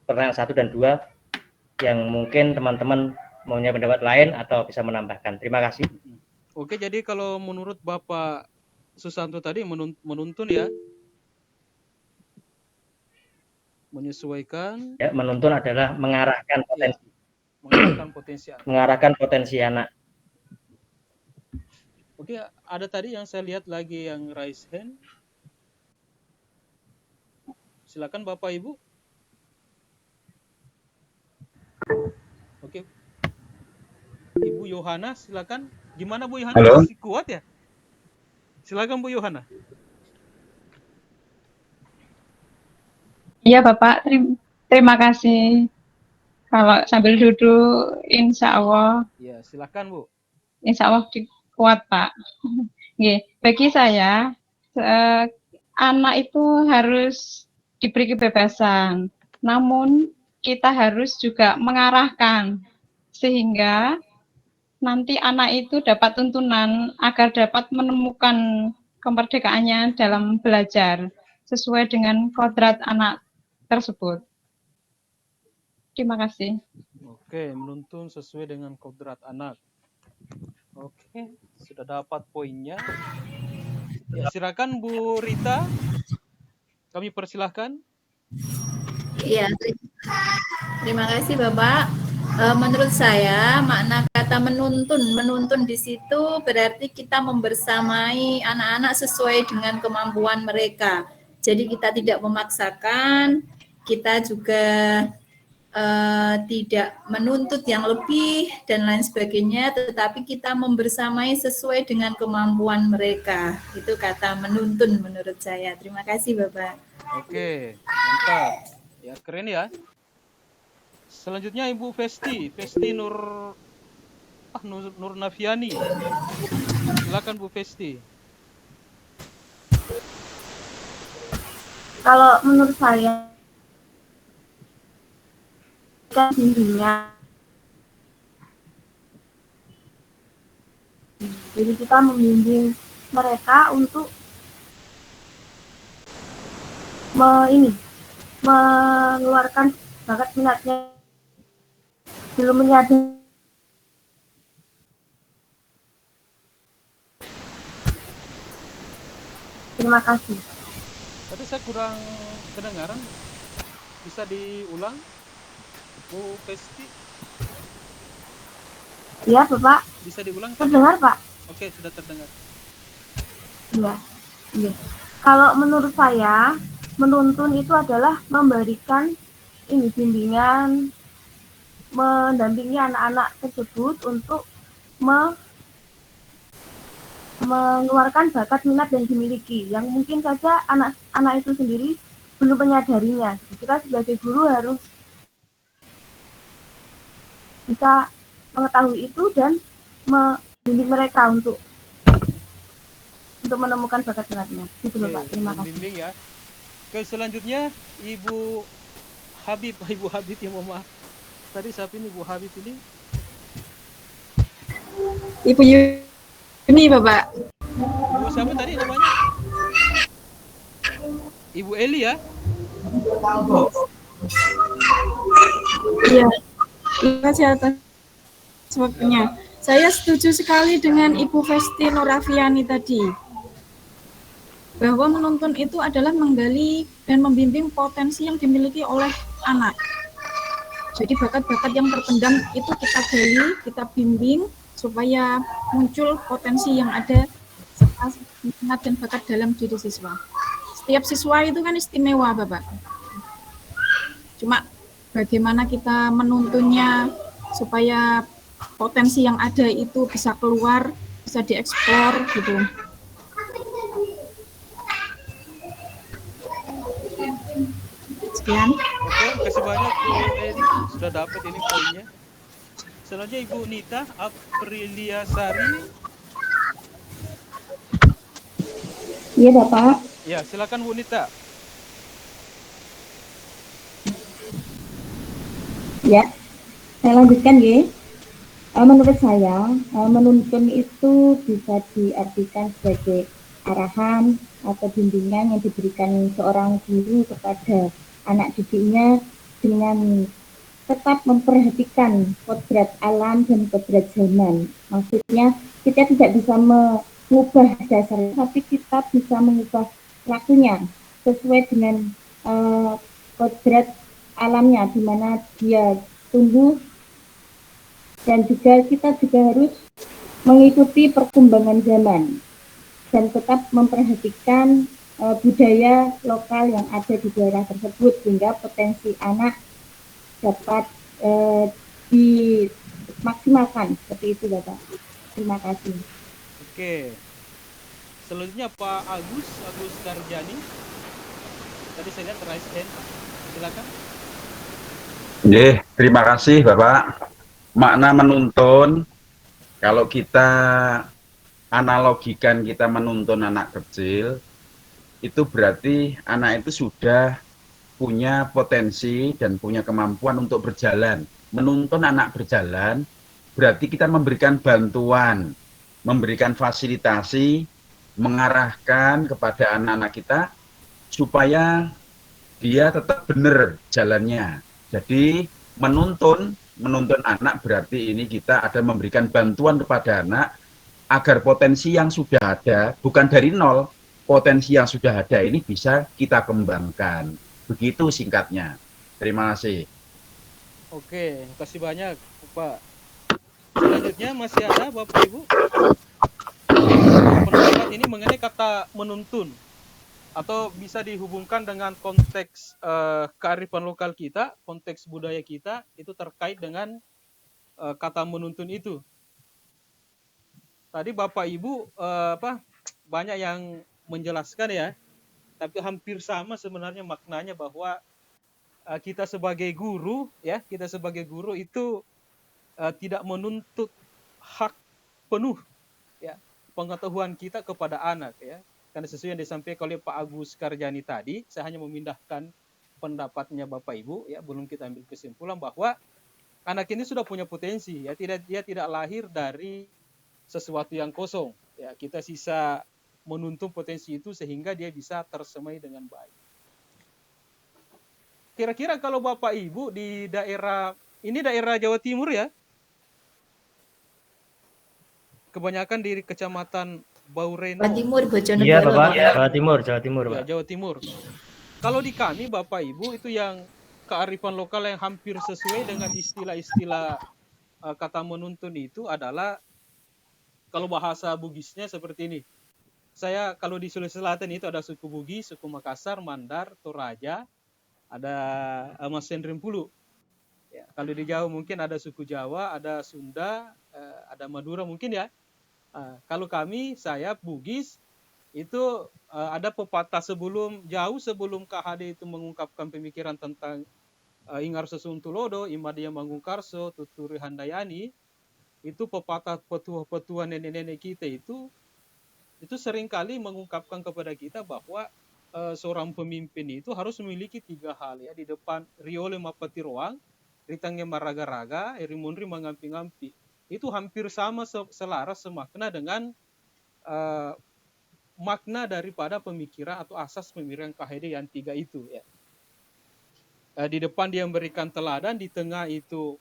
pertanyaan 1 dan 2 yang mungkin teman-teman punya pendapat lain atau bisa menambahkan. Terima kasih. Oke, jadi kalau menurut Bapak Susanto tadi menuntun ya, menyesuaikan. Ya, menuntun adalah mengarahkan potensi. Ya, mengarahkan potensi anak. Oke, ada tadi yang saya lihat lagi yang raise hand. Silakan Bapak Ibu. Oke. Ibu Yohana, silakan. Gimana Bu Yohana? Halo. Masih kuat ya? Silakan Bu Yohana. Iya Bapak, terima kasih. Kalau sambil duduk, insya Allah. Ya, silakan Bu. Insya Allah kuat Pak. Bagi saya, anak itu harus diberi kebebasan. Namun kita harus juga mengarahkan sehingga nanti anak itu dapat tuntunan agar dapat menemukan kemerdekaannya dalam belajar sesuai dengan kodrat anak tersebut. Terima kasih. Oke, menuntun sesuai dengan kodrat anak. Oke, sudah dapat poinnya. Ya, silakan Bu Rita. Kami persilahkan. Iya, terima kasih Bapak. Menurut saya makna kata menuntun di situ berarti kita membersamai anak-anak sesuai dengan kemampuan mereka. Jadi kita tidak memaksakan, kita juga tidak menuntut yang lebih dan lain sebagainya, tetapi kita membersamai sesuai dengan kemampuan mereka. Itu kata menuntun menurut saya. Terima kasih Bapak. Oke, mantap. Ya, keren ya. Selanjutnya Ibu Festi Nur Nafiani. Silakan Bu Festi. Kalau menurut saya kan bimbingnya, jadi kita membimbing mereka untuk mengeluarkan bakat minatnya, belum menyadari. Terima kasih. Tadi saya kurang kedengaran. Bisa diulang, Bu Festi? Iya, Bapak. Bisa diulang? Terdengar, Pak? Oke, sudah terdengar. Iya. Iya. Kalau menurut saya, menuntun itu adalah memberikan bimbingan, mendampingi anak-anak tersebut untuk mengeluarkan bakat minat yang dimiliki, yang mungkin saja anak itu sendiri belum menyadarinya. Kita sebagai guru harus bisa mengetahui itu dan membimbing mereka untuk menemukan bakat minatnya. Gitu loh Pak. Terima kasih. Bimbing ya. Oke, selanjutnya Ibu Habib ya, mohon maaf. Tadi siapa ini Ibu Habib ini? Ibu Yuni, Bapak. Ibu siapa tadi namanya? Ibu Eli ya? Iya, terima kasih atas waktunya. Saya setuju sekali dengan Ibu Vesti Norafiani tadi, bahwa menuntun itu adalah menggali dan membimbing potensi yang dimiliki oleh anak. Jadi bakat-bakat yang terpendam itu kita gali, kita bimbing, supaya muncul potensi yang ada serta minat dan bakat dalam diri siswa. Setiap siswa itu kan istimewa, Bapak. Cuma bagaimana kita menuntunnya supaya potensi yang ada itu bisa keluar, bisa dieksplor gitu. Sekian. Oke, kasih banyak Bu Eli, sudah dapat ini poinnya. Selanjutnya Ibu Nita Aprilia Sari. Iya, Bapak. Ya, silakan Bu Nita. Ya, saya lanjutkan ya. Menurut saya, menuntun itu bisa diartikan sebagai arahan atau bimbingan yang diberikan seorang guru kepada anak didiknya dengan tetap memperhatikan kodrat alam dan kodrat zaman. Maksudnya, kita tidak bisa mengubah dasarnya, tapi kita bisa mengubah lakunya sesuai dengan kodrat alamnya, di mana dia tumbuh, dan juga kita juga harus mengikuti perkembangan zaman dan tetap memperhatikan budaya lokal yang ada di daerah tersebut sehingga potensi anak dapat dimaksimalkan. Seperti itu, Bapak. Terima kasih. Oke. Selanjutnya Pak Agus Karjani. Tadi saya lihat raise hand. Silakan. Terima kasih Bapak. Makna menuntun, kalau kita analogikan kita menuntun anak kecil, itu berarti anak itu sudah punya potensi dan punya kemampuan untuk berjalan. Menuntun anak berjalan, berarti kita memberikan bantuan, memberikan fasilitasi, mengarahkan kepada anak-anak kita, supaya dia tetap benar jalannya. Jadi menuntun anak berarti ini kita ada memberikan bantuan kepada anak agar potensi yang sudah ada, bukan dari nol, potensi yang sudah ada ini bisa kita kembangkan. Begitu singkatnya. Terima kasih. Oke, kasih banyak Pak. Selanjutnya masih ada Bapak Ibu pendapat ini mengenai kata menuntun, atau bisa dihubungkan dengan konteks kearifan lokal kita, konteks budaya kita, itu terkait dengan kata menuntun itu. Tadi Bapak Ibu banyak yang menjelaskan ya, tapi hampir sama sebenarnya maknanya, bahwa kita sebagai guru itu tidak menuntut hak penuh ya pengetahuan kita kepada anak ya. Karena sesuai yang disampaikan oleh Pak Agus Karjani tadi, saya hanya memindahkan pendapatnya Bapak Ibu ya, belum kita ambil kesimpulan bahwa anak ini sudah punya potensi ya, dia tidak lahir dari sesuatu yang kosong ya. Kita sisa menuntun potensi itu sehingga dia bisa tersemai dengan baik. Kira-kira kalau Bapak Ibu di daerah Jawa Timur ya, kebanyakan di Kecamatan Baureno. Jawa Timur, Bojonegoro. Iya Bapak, Jawa Timur Pak. Ya, Jawa Timur. Kalau di kami Bapak Ibu itu yang kearifan lokal yang hampir sesuai dengan istilah-istilah kata menuntun itu adalah, kalau bahasa Bugisnya seperti ini. Saya kalau di Sulawesi Selatan itu ada suku Bugis, suku Makassar, Mandar, Toraja, ada Masen Rimpulu. Ya, kalau di Jawa mungkin ada suku Jawa, ada Sunda, ada Madura mungkin ya. Kalau kami, saya Bugis, itu ada pepatah jauh sebelum KHD itu mengungkapkan pemikiran tentang Ingar Sesuntulodo, Imadia Mangungkarso, Tuturi Handayani, itu pepatah petua-petua nenek-nenek kita itu seringkali mengungkapkan kepada kita bahwa seorang pemimpin itu harus memiliki 3 hal ya. Di depan riole mapati ruang, ritangnya maraga-raga, erimunri mengampi-ngampi. itu hampir sama selaras semakna dengan makna daripada pemikiran atau asas pemikiran KHD yang 3 itu ya. Di depan dia memberikan teladan, di tengah itu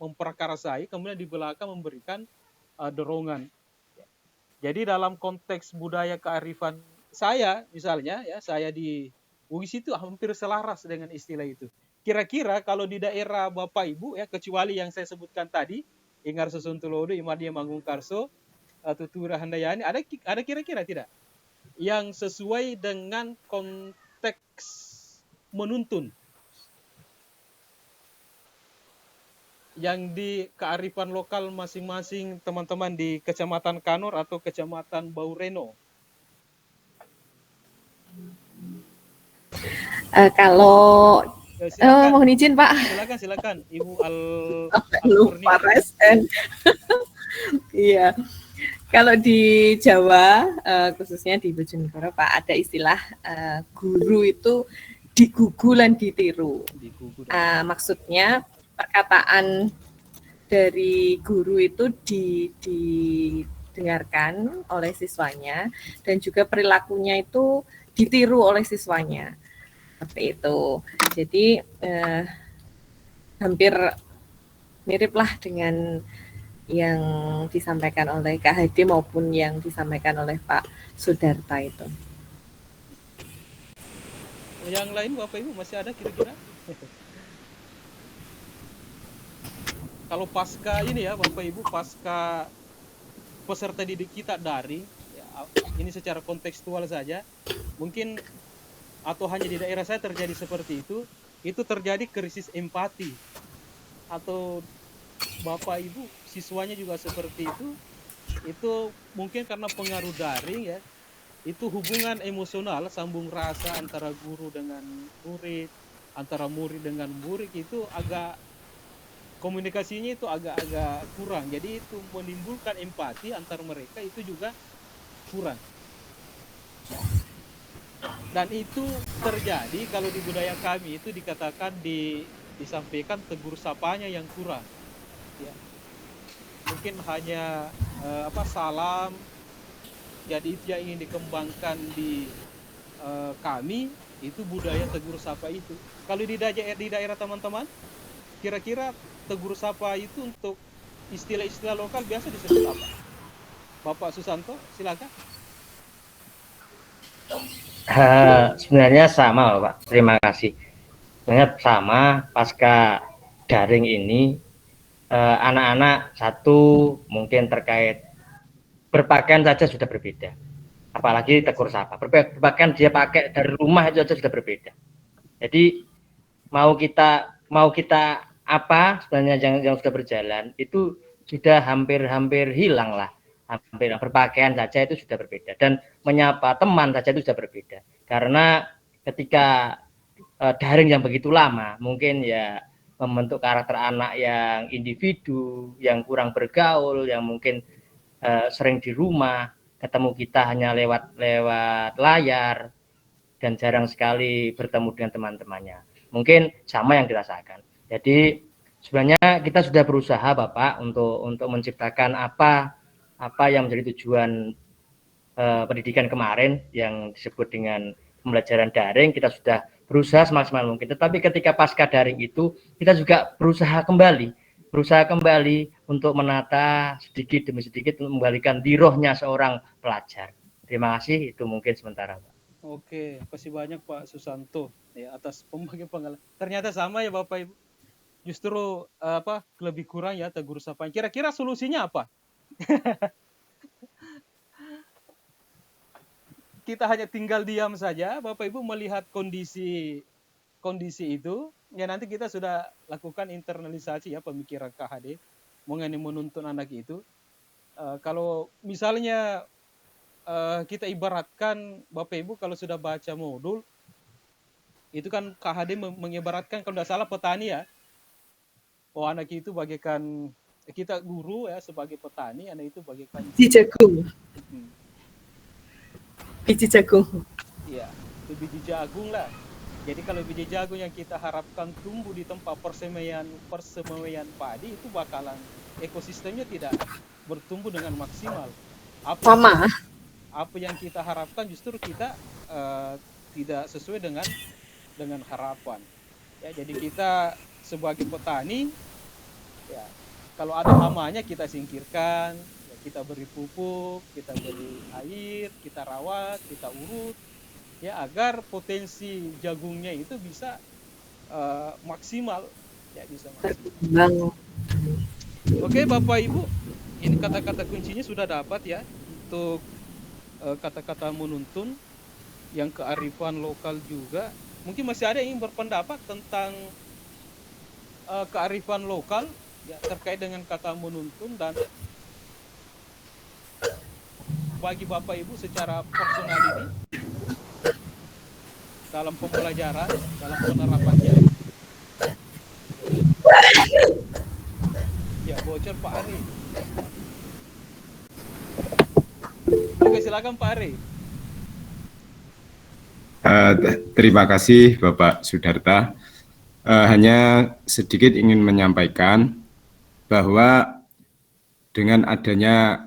memperkarasai, kemudian di belakang memberikan dorongan. Jadi dalam konteks budaya kearifan saya misalnya ya, saya di UIS itu hampir selaras dengan istilah itu. Kira-kira kalau di daerah Bapak Ibu ya, kecuali yang saya sebutkan tadi, Ingar Susuntulodo, Imadia Mangungkarso, Tutura Handayani, ada kira-kira tidak yang sesuai dengan konteks menuntun yang di kearifan lokal masing-masing teman-teman di Kecamatan Kanor atau Kecamatan Baureno? Kalau mohon izin Pak. Silakan Ibu Lupa resen. Iya. Kalau di Jawa, khususnya di Bojonegoro, Pak, ada istilah guru itu digugu dan ditiru. Maksudnya perkataan dari guru itu didengarkan oleh siswanya dan juga perilakunya itu ditiru oleh siswanya. Seperti itu. Jadi hampir miriplah dengan yang disampaikan oleh Kak Hadi maupun yang disampaikan oleh Pak Sudarta itu. Yang lain Bapak Ibu masih ada kira-kira? Kalau pasca ini ya Bapak Ibu, pasca peserta didik kita daring, ya, ini secara kontekstual saja, mungkin atau hanya di daerah saya terjadi seperti itu terjadi krisis empati. Atau Bapak Ibu siswanya juga seperti itu mungkin karena pengaruh daring ya, itu hubungan emosional, sambung rasa antara guru dengan murid, antara murid dengan murid itu agak, komunikasinya itu agak kurang, jadi itu menimbulkan empati antar mereka itu juga kurang. Dan itu terjadi kalau di budaya kami itu dikatakan disampaikan tegur sapanya yang kurang. Ya. Mungkin hanya salam. Jadi itu yang ingin dikembangkan di kami itu budaya tegur sapa itu. Kalau di daerah teman-teman, kira-kira tegur sapa itu untuk istilah-istilah lokal biasa disebut apa? Bapak Susanto, silakan. Sebenarnya sama Pak, terima kasih. Sebenarnya sama, pasca daring ini anak-anak satu mungkin terkait berpakaian saja sudah berbeda, apalagi tegur sapa. Berpakaian dia pakai dari rumah itu saja sudah berbeda. Jadi mau kita apa sebenarnya yang sudah berjalan itu sudah hampir hilang lah. Hampir berpakaian saja itu sudah berbeda, dan menyapa teman saja itu sudah berbeda, karena ketika daring yang begitu lama mungkin ya membentuk karakter anak yang individu, yang kurang bergaul, yang mungkin sering di rumah, ketemu kita hanya lewat layar dan jarang sekali bertemu dengan teman-temannya. Mungkin sama yang dirasakan. Jadi sebenarnya kita sudah berusaha Bapak untuk menciptakan apa yang menjadi tujuan pendidikan kemarin yang disebut dengan pembelajaran daring. Kita sudah berusaha semaksimal mungkin, tetapi ketika pasca daring itu kita juga berusaha kembali untuk menata sedikit demi sedikit untuk membalikan dirohnya seorang pelajar. Terima kasih, itu mungkin sementara Pak. Oke, kasih banyak Pak Susanto ya atas pembagian pengalaman. Ternyata sama ya Bapak Ibu, justru lebih kurang ya tegur sapa. Kira-kira solusinya apa? Kita hanya tinggal diam saja, Bapak Ibu melihat kondisi itu, ya nanti kita sudah lakukan internalisasi ya pemikiran KHD mengenai menuntun anak itu. Kalau misalnya kita ibaratkan Bapak Ibu kalau sudah baca modul, itu kan KHD mengibaratkan kalau tidak salah petani ya. Oh anak itu bagaikan, kita guru ya sebagai petani, anak itu bagaikan biji jagung. Biji jagung. Iya, itu biji jagung lah. Jadi kalau biji jagung yang kita harapkan tumbuh di tempat persemaian padi itu bakalan ekosistemnya tidak bertumbuh dengan maksimal. Apa yang kita harapkan justru kita tidak sesuai dengan harapan. Ya, jadi kita sebagai petani, ya kalau ada hamanya kita singkirkan, ya, kita beri pupuk, kita beri air, kita rawat, kita urut. Ya, agar potensi jagungnya itu bisa maksimal, ya bisa maksimal. Oke, Bapak Ibu, ini kata-kata kuncinya sudah dapat ya untuk kata-kata menuntun yang kearifan lokal juga. Mungkin masih ada yang ingin berpendapat tentang kearifan lokal ya terkait dengan kata menuntun dan bagi Bapak Ibu secara personal ini dalam pembelajaran, dalam penerapannya. Ya, bocor Pak Ari. Oke, silakan Pak Ari. Terima kasih Bapak Sudarta. Hanya sedikit ingin menyampaikan bahwa dengan adanya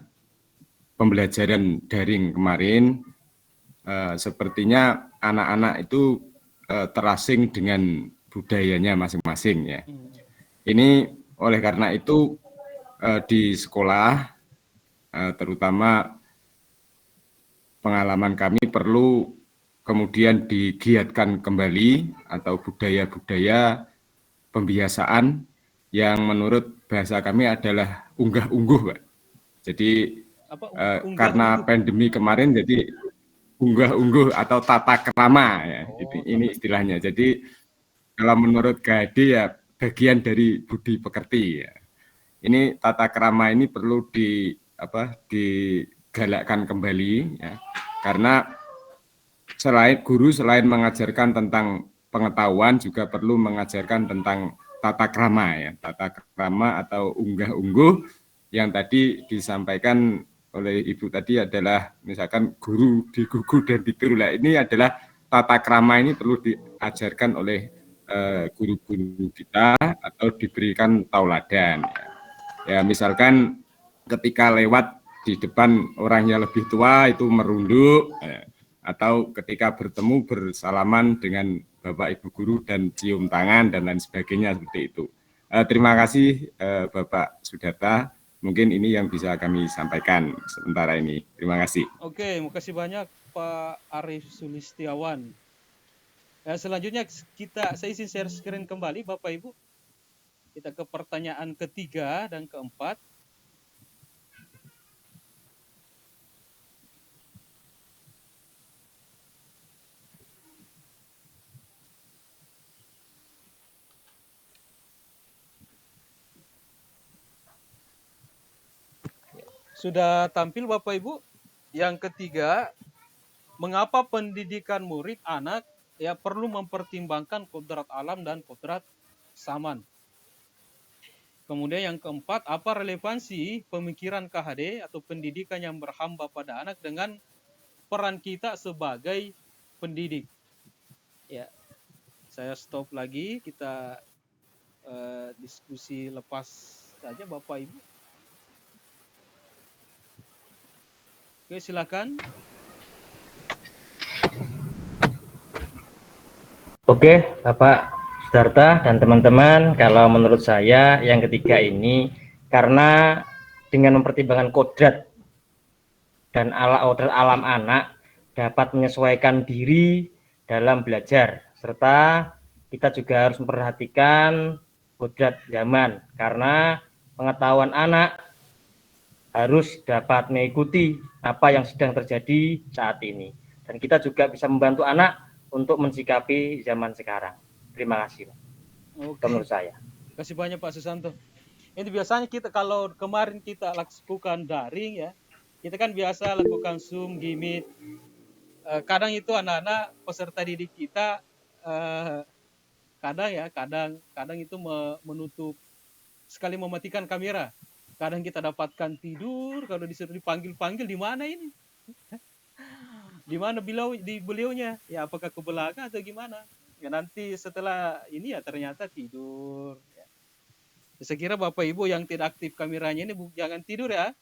pembelajaran daring kemarin, sepertinya anak-anak itu terasing dengan budayanya masing-masing ya. Ini oleh karena itu di sekolah terutama pengalaman kami perlu kemudian digiatkan kembali atau budaya-budaya pembiasaan yang menurut bahasa kami adalah unggah-ungguh, Pak. Jadi karena pandemi kemarin jadi unggah-ungguh atau tata krama ya, ini istilahnya. Jadi kalau menurut GAD ya bagian dari budi pekerti ya. Ini tata krama ini perlu digalakkan kembali ya. Karena selain mengajarkan tentang pengetahuan juga perlu mengajarkan tentang tata krama ya. Tata krama atau unggah-ungguh yang tadi disampaikan oleh Ibu tadi adalah misalkan guru digugu dan ditiru. Ini adalah tata krama ini perlu diajarkan oleh guru-guru kita atau diberikan tauladan. Ya, misalkan ketika lewat di depan orangnya lebih tua itu merunduk, atau ketika bertemu bersalaman dengan Bapak Ibu guru dan cium tangan dan lain sebagainya seperti itu. Terima kasih Bapak Sudarta. Mungkin ini yang bisa kami sampaikan sementara ini. Terima kasih. Oke, terima kasih banyak Pak Arif Sulistiawan. Selanjutnya saya izin share screen kembali Bapak Ibu. Kita ke pertanyaan ketiga dan keempat. Sudah tampil Bapak Ibu. Yang ketiga, mengapa pendidikan murid anak ya perlu mempertimbangkan kodrat alam dan kodrat zaman. Kemudian yang keempat, apa relevansi pemikiran KHD atau pendidikan yang berhamba pada anak dengan peran kita sebagai pendidik. Ya, saya stop lagi, kita diskusi lepas saja Bapak Ibu. Oke, silakan. Oke, Bapak Sudarta dan teman-teman, kalau menurut saya yang ketiga ini karena dengan mempertimbangkan kodrat dan alam anak dapat menyesuaikan diri dalam belajar, serta kita juga harus memperhatikan kodrat zaman karena pengetahuan anak harus dapat mengikuti apa yang sedang terjadi saat ini. Dan kita juga bisa membantu anak untuk mensikapi zaman sekarang. Terima kasih, Pak. Oke. Menurut saya. Terima kasih banyak Pak Susanto. Ini biasanya kita kalau kemarin kita lakukan daring ya, kita kan biasa lakukan Zoom, Meet. Kadang itu anak-anak peserta didik kita kadang itu menutup sekali mematikan kamera. Kadang kita dapatkan tidur, kalau disuruh dipanggil-panggil di mana ini? Di mana beliaunya? Ya apakah ke belakang atau gimana? Ya nanti setelah ini ya ternyata tidur. Ya. Saya kira Bapak Ibu yang tidak aktif kameranya ini jangan tidur ya.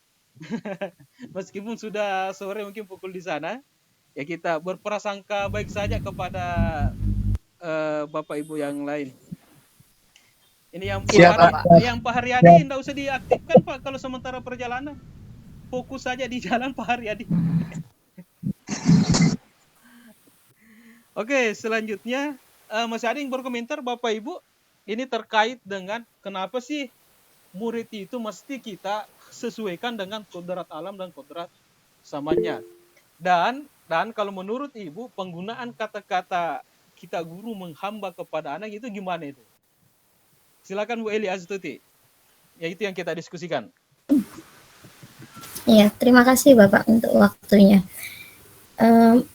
Meskipun sudah sore mungkin pukul di sana, ya kita berprasangka baik saja kepada Bapak Ibu yang lain. Ini yang Pak Haryadi tidak usah diaktifkan Pak kalau sementara perjalanan. Fokus saja di jalan Pak Haryadi. Oke, selanjutnya masih ada yang berkomentar Bapak Ibu. Ini terkait dengan kenapa sih murid itu mesti kita sesuaikan dengan kodrat alam dan kodrat samanya. Dan kalau menurut Ibu penggunaan kata-kata kita guru menghamba kepada anak itu gimana itu? Silakan Bu Eli Astuti. Ya itu yang kita diskusikan. Iya, terima kasih Bapak untuk waktunya.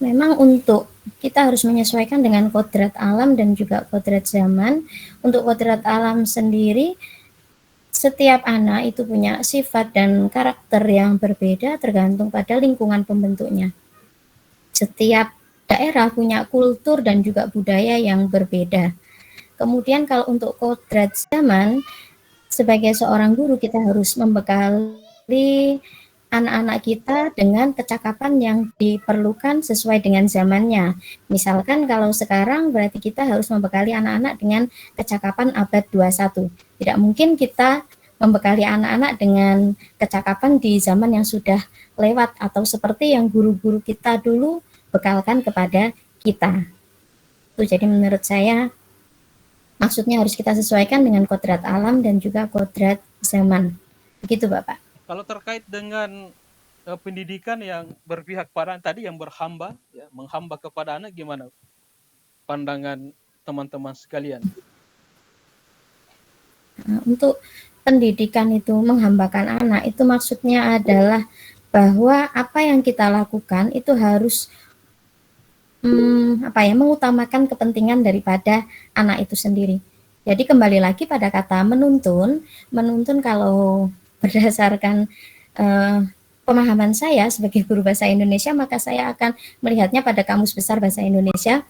Memang untuk kita harus menyesuaikan dengan kodrat alam dan juga kodrat zaman. Untuk kodrat alam sendiri, setiap anak itu punya sifat dan karakter yang berbeda tergantung pada lingkungan pembentuknya. Setiap daerah punya kultur dan juga budaya yang berbeda. Kemudian kalau untuk kodrat zaman, sebagai seorang guru kita harus membekali anak-anak kita dengan kecakapan yang diperlukan sesuai dengan zamannya. Misalkan kalau sekarang berarti kita harus membekali anak-anak dengan kecakapan abad 21. Tidak mungkin kita membekali anak-anak dengan kecakapan di zaman yang sudah lewat atau seperti yang guru-guru kita dulu bekalkan kepada kita. Itu jadi menurut saya maksudnya harus kita sesuaikan dengan kodrat alam dan juga kodrat zaman. Begitu Bapak. Kalau terkait dengan pendidikan yang berpihak pada tadi yang berhamba, ya, menghamba kepada anak, gimana pandangan teman-teman sekalian? Untuk pendidikan itu menghambakan anak, itu maksudnya adalah bahwa apa yang kita lakukan itu harus mengutamakan kepentingan daripada anak itu sendiri. Jadi kembali lagi pada kata menuntun kalau berdasarkan pemahaman saya sebagai guru bahasa Indonesia, maka saya akan melihatnya pada Kamus Besar Bahasa Indonesia,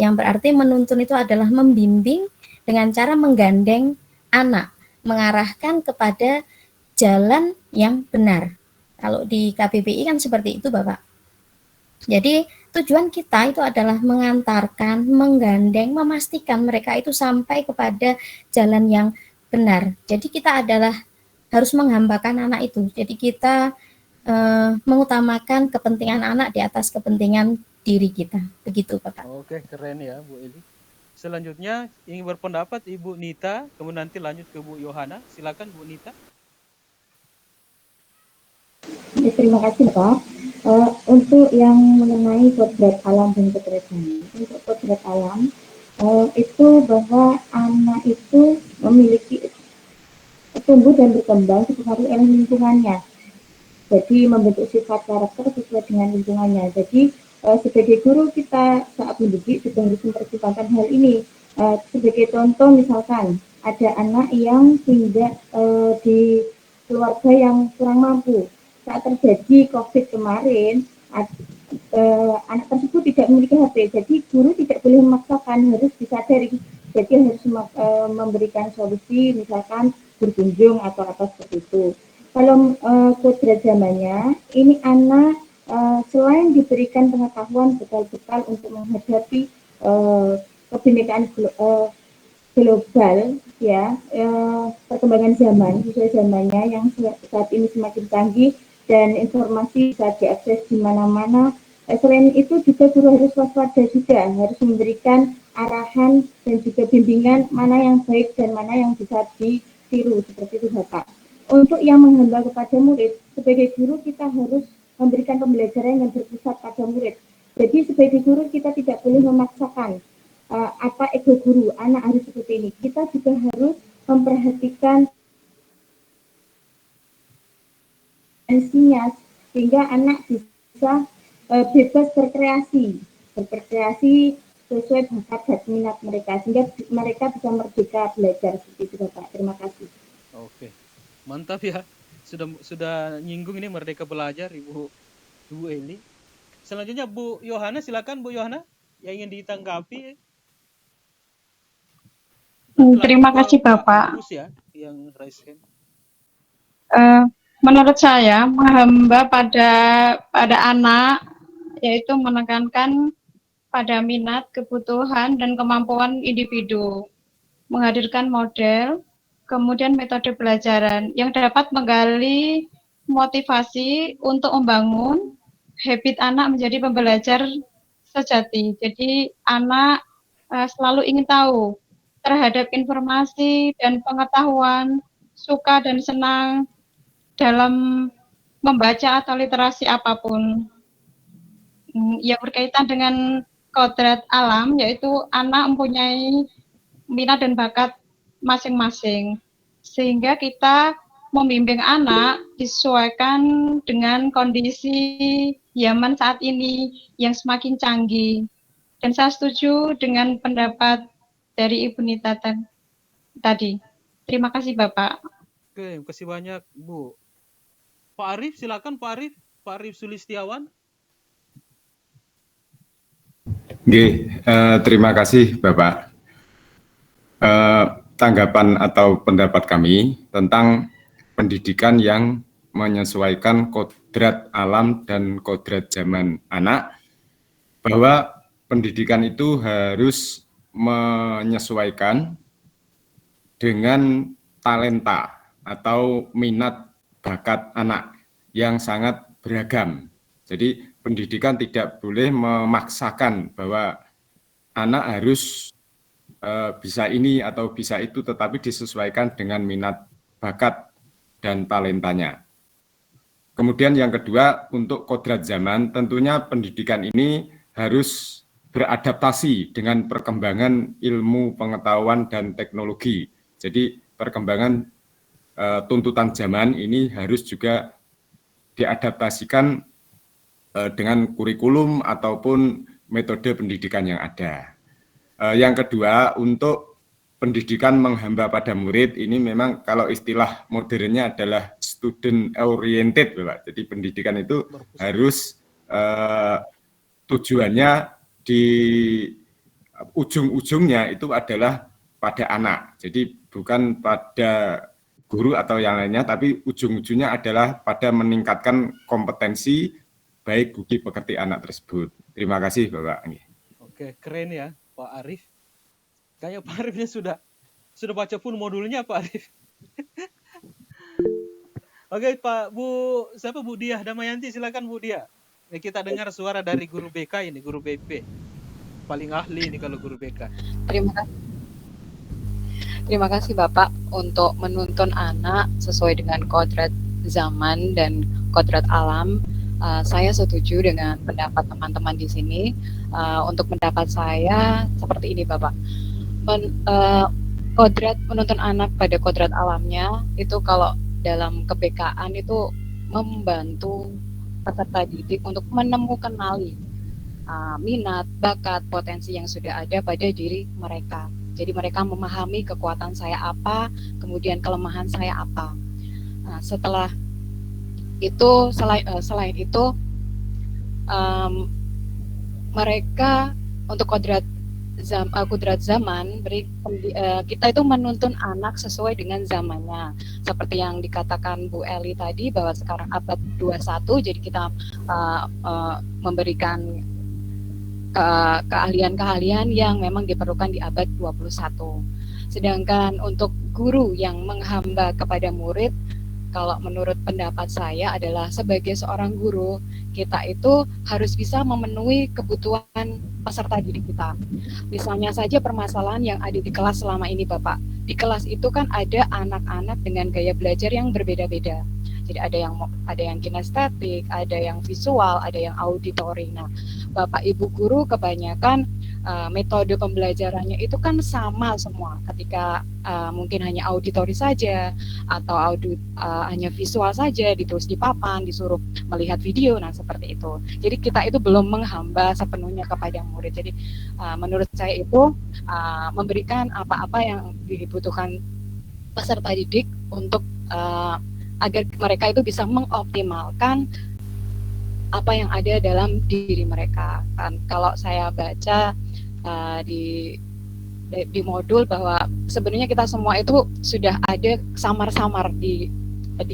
yang berarti menuntun itu adalah membimbing dengan cara menggandeng anak, mengarahkan kepada jalan yang benar. Kalau di KBBI kan seperti itu Bapak. Jadi tujuan kita itu adalah mengantarkan, menggandeng, memastikan mereka itu sampai kepada jalan yang benar. Jadi kita adalah harus menghambakan anak itu. Jadi kita mengutamakan kepentingan anak di atas kepentingan diri kita. Begitu Bapak. Oke, keren ya Bu Eli. Selanjutnya ingin berpendapat Ibu Nita, kemudian nanti lanjut ke Bu Yohana. Silakan Bu Nita. Ya, terima kasih Pak. Untuk yang mengenai kodrat alam dan kodrat zaman, untuk kodrat alam itu bahwa anak itu memiliki tumbuh dan berkembang dipengaruhi oleh lingkungannya. Jadi membentuk sifat karakter sesuai dengan lingkungannya. Jadi sebagai guru kita saat mendidik juga harus mempertimbangkan hal ini. Sebagai contoh misalkan ada anak yang tinggal di keluarga yang kurang mampu. Saat terjadi COVID kemarin, anak tersebut tidak memiliki HP, jadi guru tidak boleh memaksakan, harus disadari. Jadi harus memberikan solusi, misalkan berkunjung atau apa seperti itu. Kalau kodrat zamannya, ini anak selain diberikan pengetahuan bekal-bekal untuk menghadapi kebinekaan global, ya, perkembangan zaman sesuai zamannya yang saat ini semakin canggih dan informasi bisa diakses di mana-mana. Selain itu juga guru harus waspada juga, harus memberikan arahan dan juga bimbingan mana yang baik dan mana yang bisa ditiru, seperti itu Bapak. Untuk yang menghamba kepada murid, sebagai guru kita harus memberikan pembelajaran yang berpusat pada murid. Jadi sebagai guru kita tidak boleh memaksakan apa ego guru, anak harus seperti ini. Kita juga harus memperhatikan potensinya sehingga anak bisa bebas berkreasi sesuai bakat dan minat mereka, sehingga mereka bisa merdeka belajar seperti itu Bapak. Terima kasih. Oke, mantap ya. Sudah nyinggung ini merdeka belajar Ibu Eli. Selanjutnya Bu Yohana, silakan Bu Yohana yang ingin ditanggapi. Terima kasih Bapak. Ya, yang raise hand. Menurut saya menghamba pada anak yaitu menekankan pada minat, kebutuhan, dan kemampuan individu, menghadirkan model, kemudian metode pelajaran yang dapat menggali motivasi untuk membangun habit anak menjadi pembelajar sejati. Jadi anak selalu ingin tahu terhadap informasi dan pengetahuan, suka dan senang dalam membaca atau literasi apapun. Yang berkaitan dengan kodrat alam, yaitu anak mempunyai minat dan bakat masing-masing, sehingga kita membimbing anak disesuaikan dengan kondisi zaman saat ini yang semakin canggih. Dan saya setuju dengan pendapat dari Ibu Nita tadi. Terima kasih Bapak. Oke, terima kasih banyak Bu. Pak Arif, silakan Pak Arif. Pak Arif Sulistiawan. Terima kasih Bapak. Tanggapan atau pendapat kami tentang pendidikan yang menyesuaikan kodrat alam dan kodrat zaman anak, bahwa pendidikan itu harus menyesuaikan dengan talenta atau minat bakat anak yang sangat beragam. Jadi pendidikan tidak boleh memaksakan bahwa anak harus bisa ini atau bisa itu, tetapi disesuaikan dengan minat bakat dan talentanya. Kemudian yang kedua, untuk kodrat zaman, tentunya pendidikan ini harus beradaptasi dengan perkembangan ilmu pengetahuan dan teknologi. Jadi perkembangan tuntutan zaman ini harus juga diadaptasikan dengan kurikulum ataupun metode pendidikan yang ada. Yang kedua, untuk pendidikan menghamba pada murid, ini memang kalau istilah modernnya adalah student oriented, Bapak. Jadi pendidikan itu harus tujuannya di ujung-ujungnya itu adalah pada anak. Jadi bukan pada guru atau yang lainnya, tapi ujung-ujungnya adalah pada meningkatkan kompetensi baik budi pekerti anak tersebut. Terima kasih Bapak. Oke, keren ya Pak Arif. Kayak Pak Arifnya sudah baca pun modulnya Pak Arif. Oke Pak, siapa Bu Diah Damayanti, silakan Bu Diah. Kita dengar suara dari guru BK ini, guru BP. Paling ahli ini kalau guru BK. Terima kasih Bapak untuk menuntun anak sesuai dengan kodrat zaman dan kodrat alam. Saya setuju dengan pendapat teman-teman di sini. Untuk pendapat saya seperti ini Bapak. Kodrat menuntun anak pada kodrat alamnya itu kalau dalam kebekaan itu membantu peserta didik untuk menemukan minat, bakat, potensi yang sudah ada pada diri mereka. Jadi mereka memahami kekuatan saya apa, kemudian kelemahan saya apa. Nah, setelah itu selain itu mereka untuk kodrat zaman kita itu menuntun anak sesuai dengan zamannya, seperti yang dikatakan Bu Eli tadi bahwa sekarang abad 21, jadi kita memberikan keahlian-keahlian yang memang diperlukan di abad 21. Sedangkan untuk guru yang menghamba kepada murid, kalau menurut pendapat saya adalah sebagai seorang guru, kita itu harus bisa memenuhi kebutuhan peserta didik kita. Misalnya saja permasalahan yang ada di kelas selama ini Bapak. Di kelas itu kan ada anak-anak dengan gaya belajar yang berbeda-beda. Jadi ada yang kinestetik, ada yang visual, ada yang auditory. Nah, Bapak Ibu guru kebanyakan metode pembelajarannya itu kan sama semua. Ketika mungkin hanya auditory saja atau hanya visual saja, ditulis di papan, disuruh melihat video, nah seperti itu. Jadi kita itu belum menghamba sepenuhnya kepada murid. Jadi menurut saya itu memberikan apa-apa yang dibutuhkan peserta didik untuk agar mereka itu bisa mengoptimalkan apa yang ada dalam diri mereka. Kan kalau saya baca di di modul bahwa sebenarnya kita semua itu sudah ada samar-samar di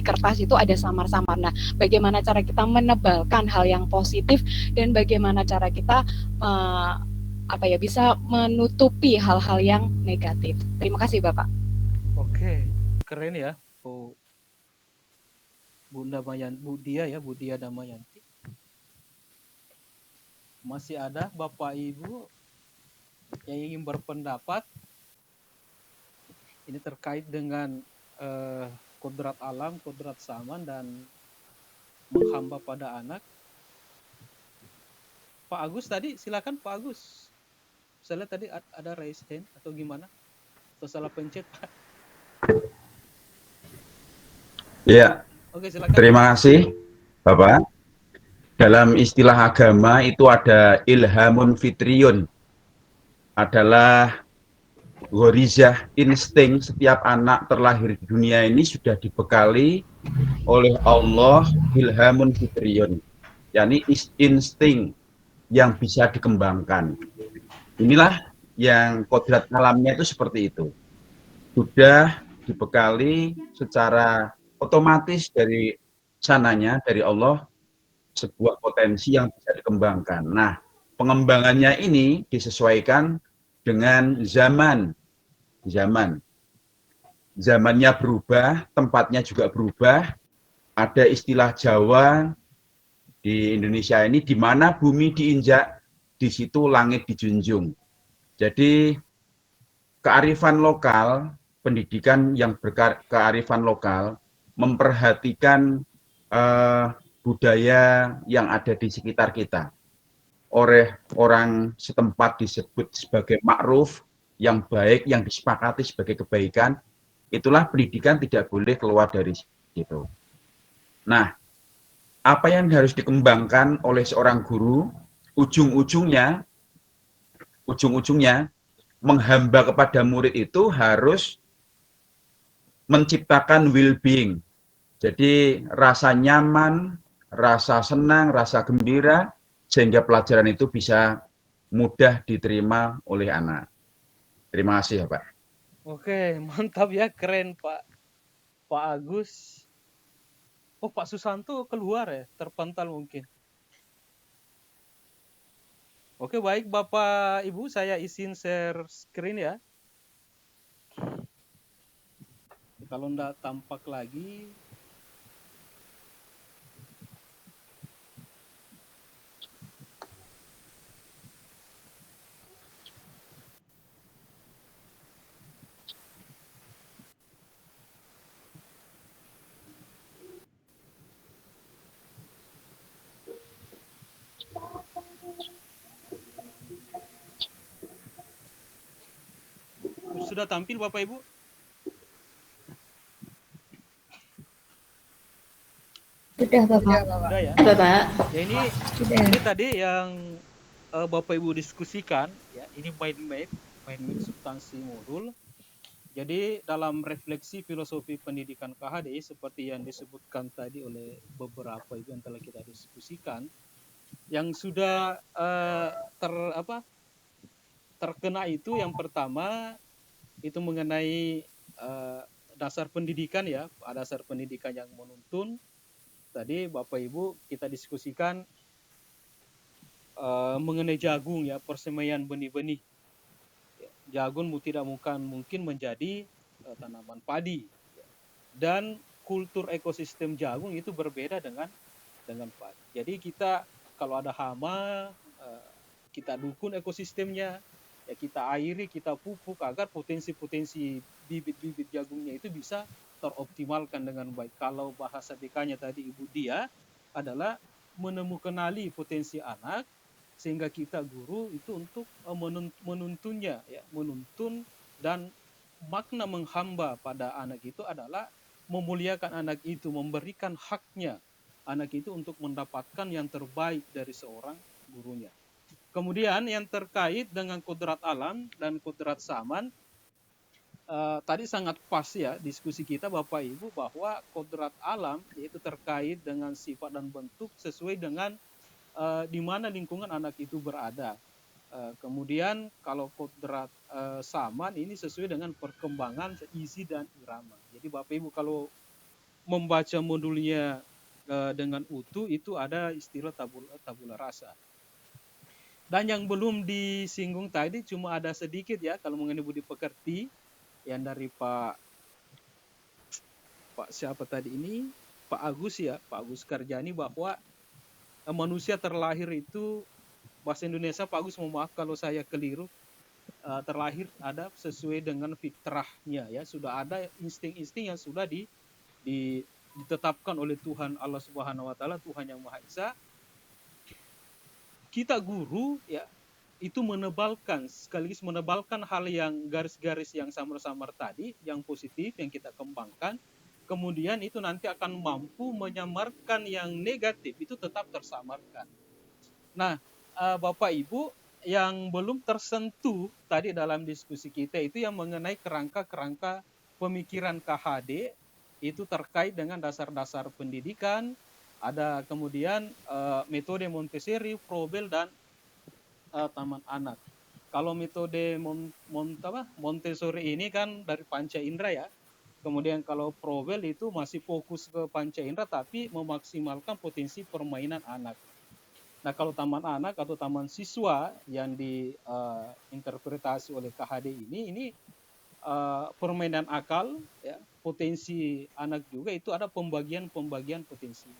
kertas itu ada samar-samar. Nah, bagaimana cara kita menebalkan hal yang positif dan bagaimana cara kita bisa menutupi hal-hal yang negatif. Terima kasih Bapak. Oke, keren ya, Budia Damayanti. Masih ada Bapak Ibu yang ingin berpendapat ini terkait dengan kodrat alam, kodrat zaman, dan menghamba pada anak. Pak Agus tadi, silakan Pak Agus. Saya lihat tadi ada raise hand atau gimana? Atau salah pencet Pak? Ya, Oke, silakan. terima kasih Bapak. Dalam istilah agama itu ada ilhamun fitriyun, adalah ghorizah, insting setiap anak terlahir di dunia ini sudah dibekali oleh Allah ilhamun fitriyun, yakni insting yang bisa dikembangkan. Inilah yang kodrat alamnya itu seperti itu, sudah dibekali secara otomatis dari sananya, dari Allah, sebuah potensi yang bisa dikembangkan. Nah, pengembangannya ini disesuaikan dengan zamannya berubah, tempatnya juga berubah. Ada istilah Jawa di Indonesia ini, di mana bumi diinjak, di situ langit dijunjung. Jadi kearifan lokal, pendidikan yang berkearifan lokal memperhatikan budaya yang ada di sekitar kita. Oleh orang setempat disebut sebagai ma'ruf, yang baik, yang disepakati sebagai kebaikan. Itulah pendidikan, tidak boleh keluar dari situ. Nah, apa yang harus dikembangkan oleh seorang guru, ujung-ujungnya menghamba kepada murid itu harus menciptakan well-being. Jadi rasa nyaman, rasa senang, rasa gembira, sehingga pelajaran itu bisa mudah diterima oleh anak. Terima kasih ya Pak. Oke, mantap ya, keren Pak Agus. Oh, Pak Susanto keluar ya, terpental mungkin. Oke, baik Bapak Ibu, saya izin share screen ya. Kalau enggak tampak lagi, sudah tampil Bapak Ibu? Sudah Bapak. Sudah ya? Bapak. Ya, ini tadi yang Bapak Ibu diskusikan ya, ini main substansi modul. Jadi dalam refleksi filosofi pendidikan KHDI seperti yang disebutkan tadi oleh beberapa ibu yang telah kita diskusikan, yang sudah terkena itu yang pertama itu mengenai dasar pendidikan ya, dasar pendidikan yang menuntun. Tadi Bapak Ibu kita diskusikan mengenai jagung ya, persemaian benih-benih. Jagung tidak mungkin menjadi tanaman padi, dan kultur ekosistem jagung itu berbeda dengan padi. Jadi kita kalau ada hama, kita dukung ekosistemnya, ya kita airi, kita pupuk agar potensi-potensi bibit-bibit jagungnya itu bisa teroptimalkan dengan baik. Kalau bahasa BK-nya tadi Ibu Dia adalah menemukanali potensi anak, sehingga kita guru itu untuk menuntunnya ya, menuntun, dan makna menghamba pada anak itu adalah memuliakan anak itu, memberikan haknya anak itu untuk mendapatkan yang terbaik dari seorang gurunya. Kemudian yang terkait dengan kodrat alam dan kodrat zaman, tadi sangat pas ya diskusi kita Bapak Ibu, bahwa kodrat alam yaitu terkait dengan sifat dan bentuk sesuai dengan di mana lingkungan anak itu berada. Kemudian kalau kodrat saman ini sesuai dengan perkembangan isi dan irama. Jadi Bapak Ibu kalau membaca modulnya dengan utuh itu ada istilah tabula rasa. Dan yang belum disinggung tadi cuma ada sedikit ya kalau mengenai budi pekerti yang dari Pak siapa tadi ini, Pak Agus ya, Pak Agus Karjani, bahwa manusia terlahir itu, bahasa Indonesia Pak Agus mohon maaf kalau saya keliru, terlahir ada sesuai dengan fitrahnya ya, sudah ada insting-insting yang sudah ditetapkan oleh Tuhan Allah Subhanahu wa taala, Tuhan yang Maha Esa. Kita guru ya itu menebalkan, sekaligus menebalkan hal yang garis-garis yang samar-samar tadi, yang positif yang kita kembangkan. Kemudian itu nanti akan mampu menyamarkan yang negatif, itu tetap tersamarkan. Nah, Bapak Ibu, yang belum tersentuh tadi dalam diskusi kita itu yang mengenai kerangka-kerangka pemikiran KHD, itu terkait dengan dasar-dasar pendidikan, ada kemudian metode Montessori, Froebel, dan taman anak. Kalau metode Montessori ini kan dari panca indera ya. Kemudian kalau Froebel itu masih fokus ke panca indera tapi memaksimalkan potensi permainan anak. Nah kalau taman anak atau taman siswa yang diinterpretasi oleh KHD ini permainan akal, ya, potensi anak juga itu ada pembagian potensi.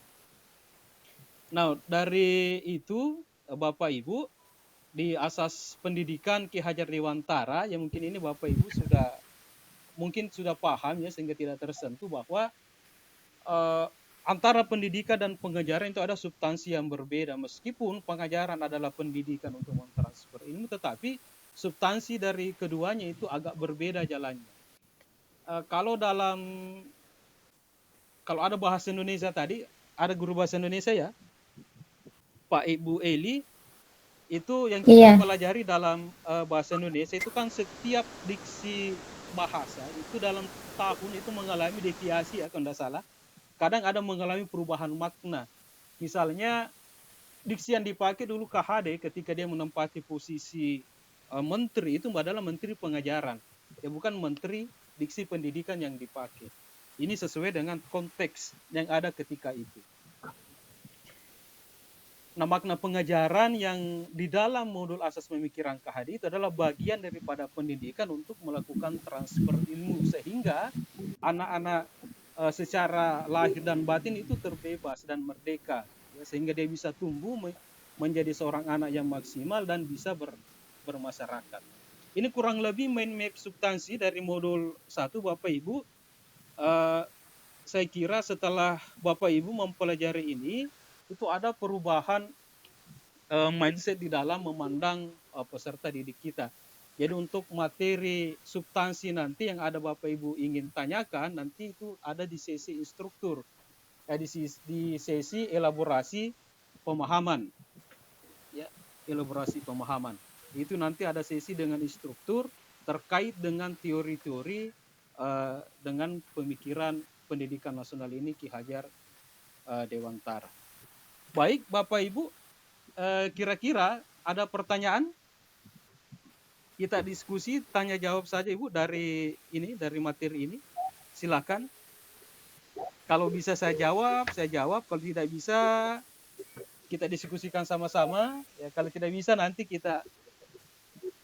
Nah dari itu Bapak Ibu di asas pendidikan Ki Hajar Dewantara yang mungkin ini Bapak Ibu sudah paham ya sehingga tidak tersentuh bahwa antara pendidikan dan pengajaran itu ada substansi yang berbeda, meskipun pengajaran adalah pendidikan untuk mentransfer ilmu, tetapi substansi dari keduanya itu agak berbeda jalannya. Kalau ada bahasa Indonesia tadi, ada guru bahasa Indonesia ya, Pak Ibu Eli, itu yang kita pelajari dalam bahasa Indonesia itu kan setiap diksi bahasa itu dalam tahun itu mengalami deviasi ya kalau tidak salah. Kadang ada mengalami perubahan makna. Misalnya diksi yang dipakai dulu KHD ketika dia menempati posisi menteri itu adalah menteri pengajaran. Ya bukan menteri diksi pendidikan yang dipakai. Ini sesuai dengan konteks yang ada ketika itu. Nah, makna pengajaran yang di dalam modul asas pemikiran KHD itu adalah bagian daripada pendidikan untuk melakukan transfer ilmu sehingga anak-anak secara lahir dan batin itu terbebas dan merdeka ya, sehingga dia bisa tumbuh menjadi seorang anak yang maksimal dan bisa bermasyarakat. Ini kurang lebih main map substansi dari modul 1 Bapak Ibu. Saya kira setelah Bapak Ibu mempelajari ini itu ada perubahan mindset di dalam memandang peserta didik kita. Jadi untuk materi substansi nanti yang ada Bapak Ibu ingin tanyakan, nanti itu ada di sesi instruktur, di sesi elaborasi pemahaman. Ya, elaborasi pemahaman. Itu nanti ada sesi dengan instruktur terkait dengan teori-teori dengan pemikiran pendidikan nasional ini Ki Hajar Dewantara. Baik, Bapak Ibu, kira-kira ada pertanyaan? Kita diskusi, tanya jawab saja Ibu dari materi ini. Silakan. Kalau bisa saya jawab. Kalau tidak bisa, kita diskusikan sama-sama. Ya, kalau tidak bisa nanti kita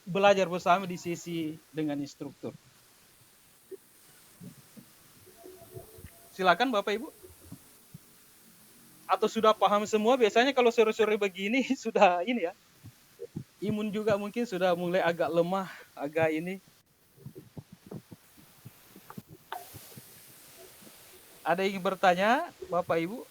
belajar bersama di sesi dengan instruktur. Silakan Bapak Ibu. Atau sudah paham semua? Biasanya kalau sore-sore begini sudah ini ya, imun juga mungkin sudah mulai agak lemah, agak ini. Ada yang ingin bertanya Bapak Ibu?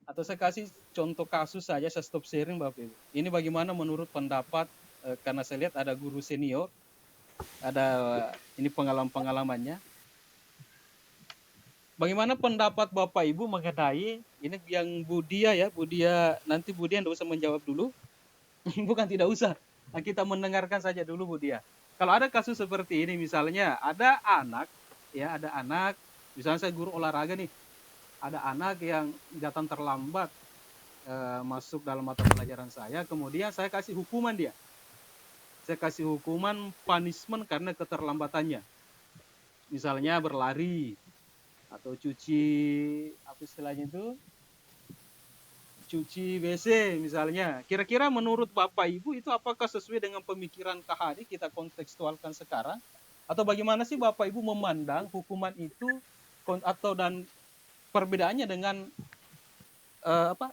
Atau saya kasih contoh kasus saja, saya stop sharing Bapak Ibu. Ini bagaimana menurut pendapat, karena saya lihat ada guru senior, ada ini pengalamannya. Bagaimana pendapat Bapak Ibu mengenai ini yang Budia ya, nanti Budia tidak usah menjawab dulu, bukan tidak usah, kita mendengarkan saja dulu Budia. Kalau ada kasus seperti ini, misalnya ada anak, misalnya saya guru olahraga nih, ada anak yang datang terlambat, masuk dalam mata pelajaran saya, kemudian saya kasih hukuman dia. Saya kasih hukuman punishment karena keterlambatannya. Misalnya berlari atau cuci apa istilahnya itu? Cuci WC misalnya. Kira-kira menurut Bapak Ibu itu apakah sesuai dengan pemikiran KHD kita kontekstualkan sekarang? Atau bagaimana sih Bapak Ibu memandang hukuman itu atau dan perbedaannya dengan apa?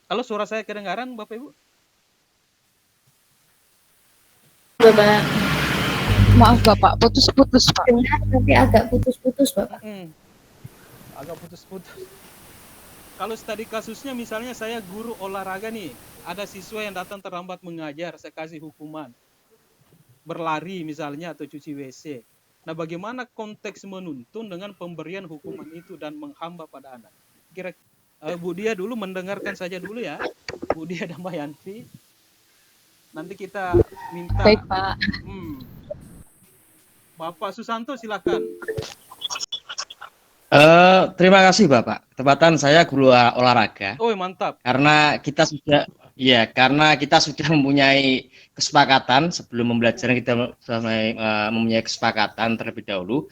Halo, suara saya kedengaran Bapak Ibu? Bapak. Maaf Bapak, putus-putus Pak. Dengar tapi agak putus-putus Bapak. Agak putus-putus. Kalau tadi kasusnya misalnya saya guru olahraga nih, ada siswa yang datang terlambat mengajar, saya kasih hukuman. Berlari misalnya atau cuci WC. Nah, bagaimana konteks menuntun dengan pemberian hukuman itu dan menghamba pada anak? Kira Bu Dia dulu mendengarkan saja dulu ya. Bu Dia Damayanti. Nanti kita minta. Baik, Pak. Bapak Susanto silakan. Terima kasih Bapak. Tepatan saya guru olahraga. Oh, mantap. Karena kita sudah mempunyai kesepakatan sebelum pembelajaran, kita sudah mempunyai kesepakatan terlebih dahulu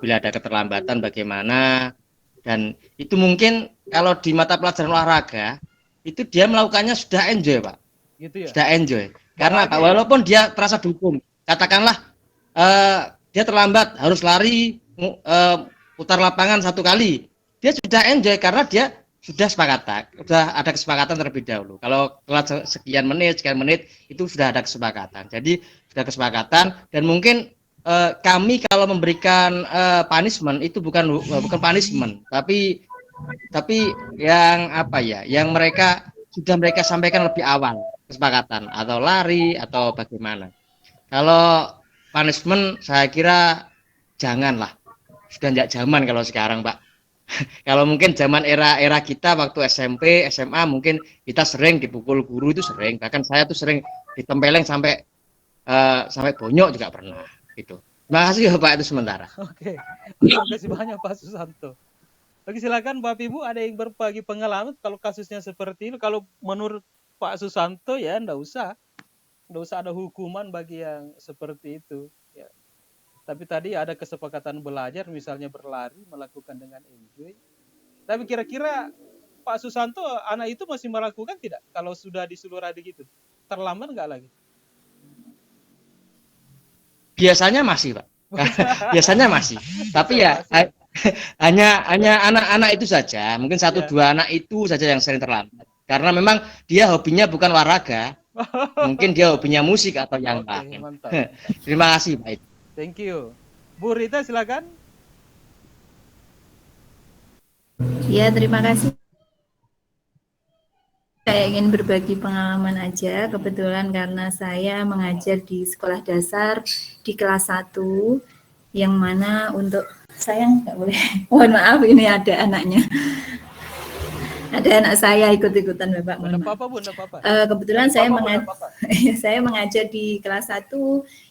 bila ada keterlambatan bagaimana, dan itu mungkin kalau di mata pelajaran olahraga itu dia melakukannya sudah enjoy Pak. Gitu ya? Sudah enjoy. Karena Pak, walaupun dia terasa dihukum, katakanlah dia terlambat harus lari putar lapangan 1 kali, dia sudah enjoy karena dia sudah ada kesepakatan terlebih dahulu. Kalau kelas sekian menit itu sudah ada kesepakatan. Jadi sudah kesepakatan, dan mungkin kami kalau memberikan punishment itu bukan punishment, tapi yang apa ya, yang mereka sampaikan lebih awal kesepakatan, atau lari atau bagaimana. Kalau punishment saya kira janganlah. Sudah tidak zaman kalau sekarang Pak. Kalau mungkin zaman era kita waktu SMP, SMA mungkin kita sering dipukul guru, itu sering. Bahkan saya tuh sering ditempeleng sampai bonyok juga pernah gitu. Terima kasih Pak, itu sementara. Oke. Terima kasih banyak Pak Susanto. Oke, silakan Bapak Ibu ada yang berbagi pengalaman kalau kasusnya seperti ini. Kalau menurut Pak Susanto ya enggak usah ada hukuman bagi yang seperti itu. Ya. Tapi tadi ada kesepakatan belajar, misalnya berlari, melakukan dengan enjoy. Tapi kira-kira Pak Susanto, anak itu masih melakukan tidak? Kalau sudah disuruh adik gitu, terlambat nggak lagi? Biasanya masih Pak. Biasanya masih. Tapi ya hanya anak-anak itu saja. Mungkin 1-2 anak itu saja yang sering terlambat. Karena memang dia hobinya bukan olahraga. Mungkin dia hobinya musik atau yang lain. Terima kasih Pak. Thank you. Bu Rita silakan. Ya, terima kasih. Saya ingin berbagi pengalaman aja. Kebetulan karena saya mengajar di sekolah dasar di kelas 1, yang mana untuk saya nggak boleh. Mohon maaf, ini ada anaknya. Ada anak saya ikut-ikutan Bapak. Kebetulan saya mengajar di kelas 1,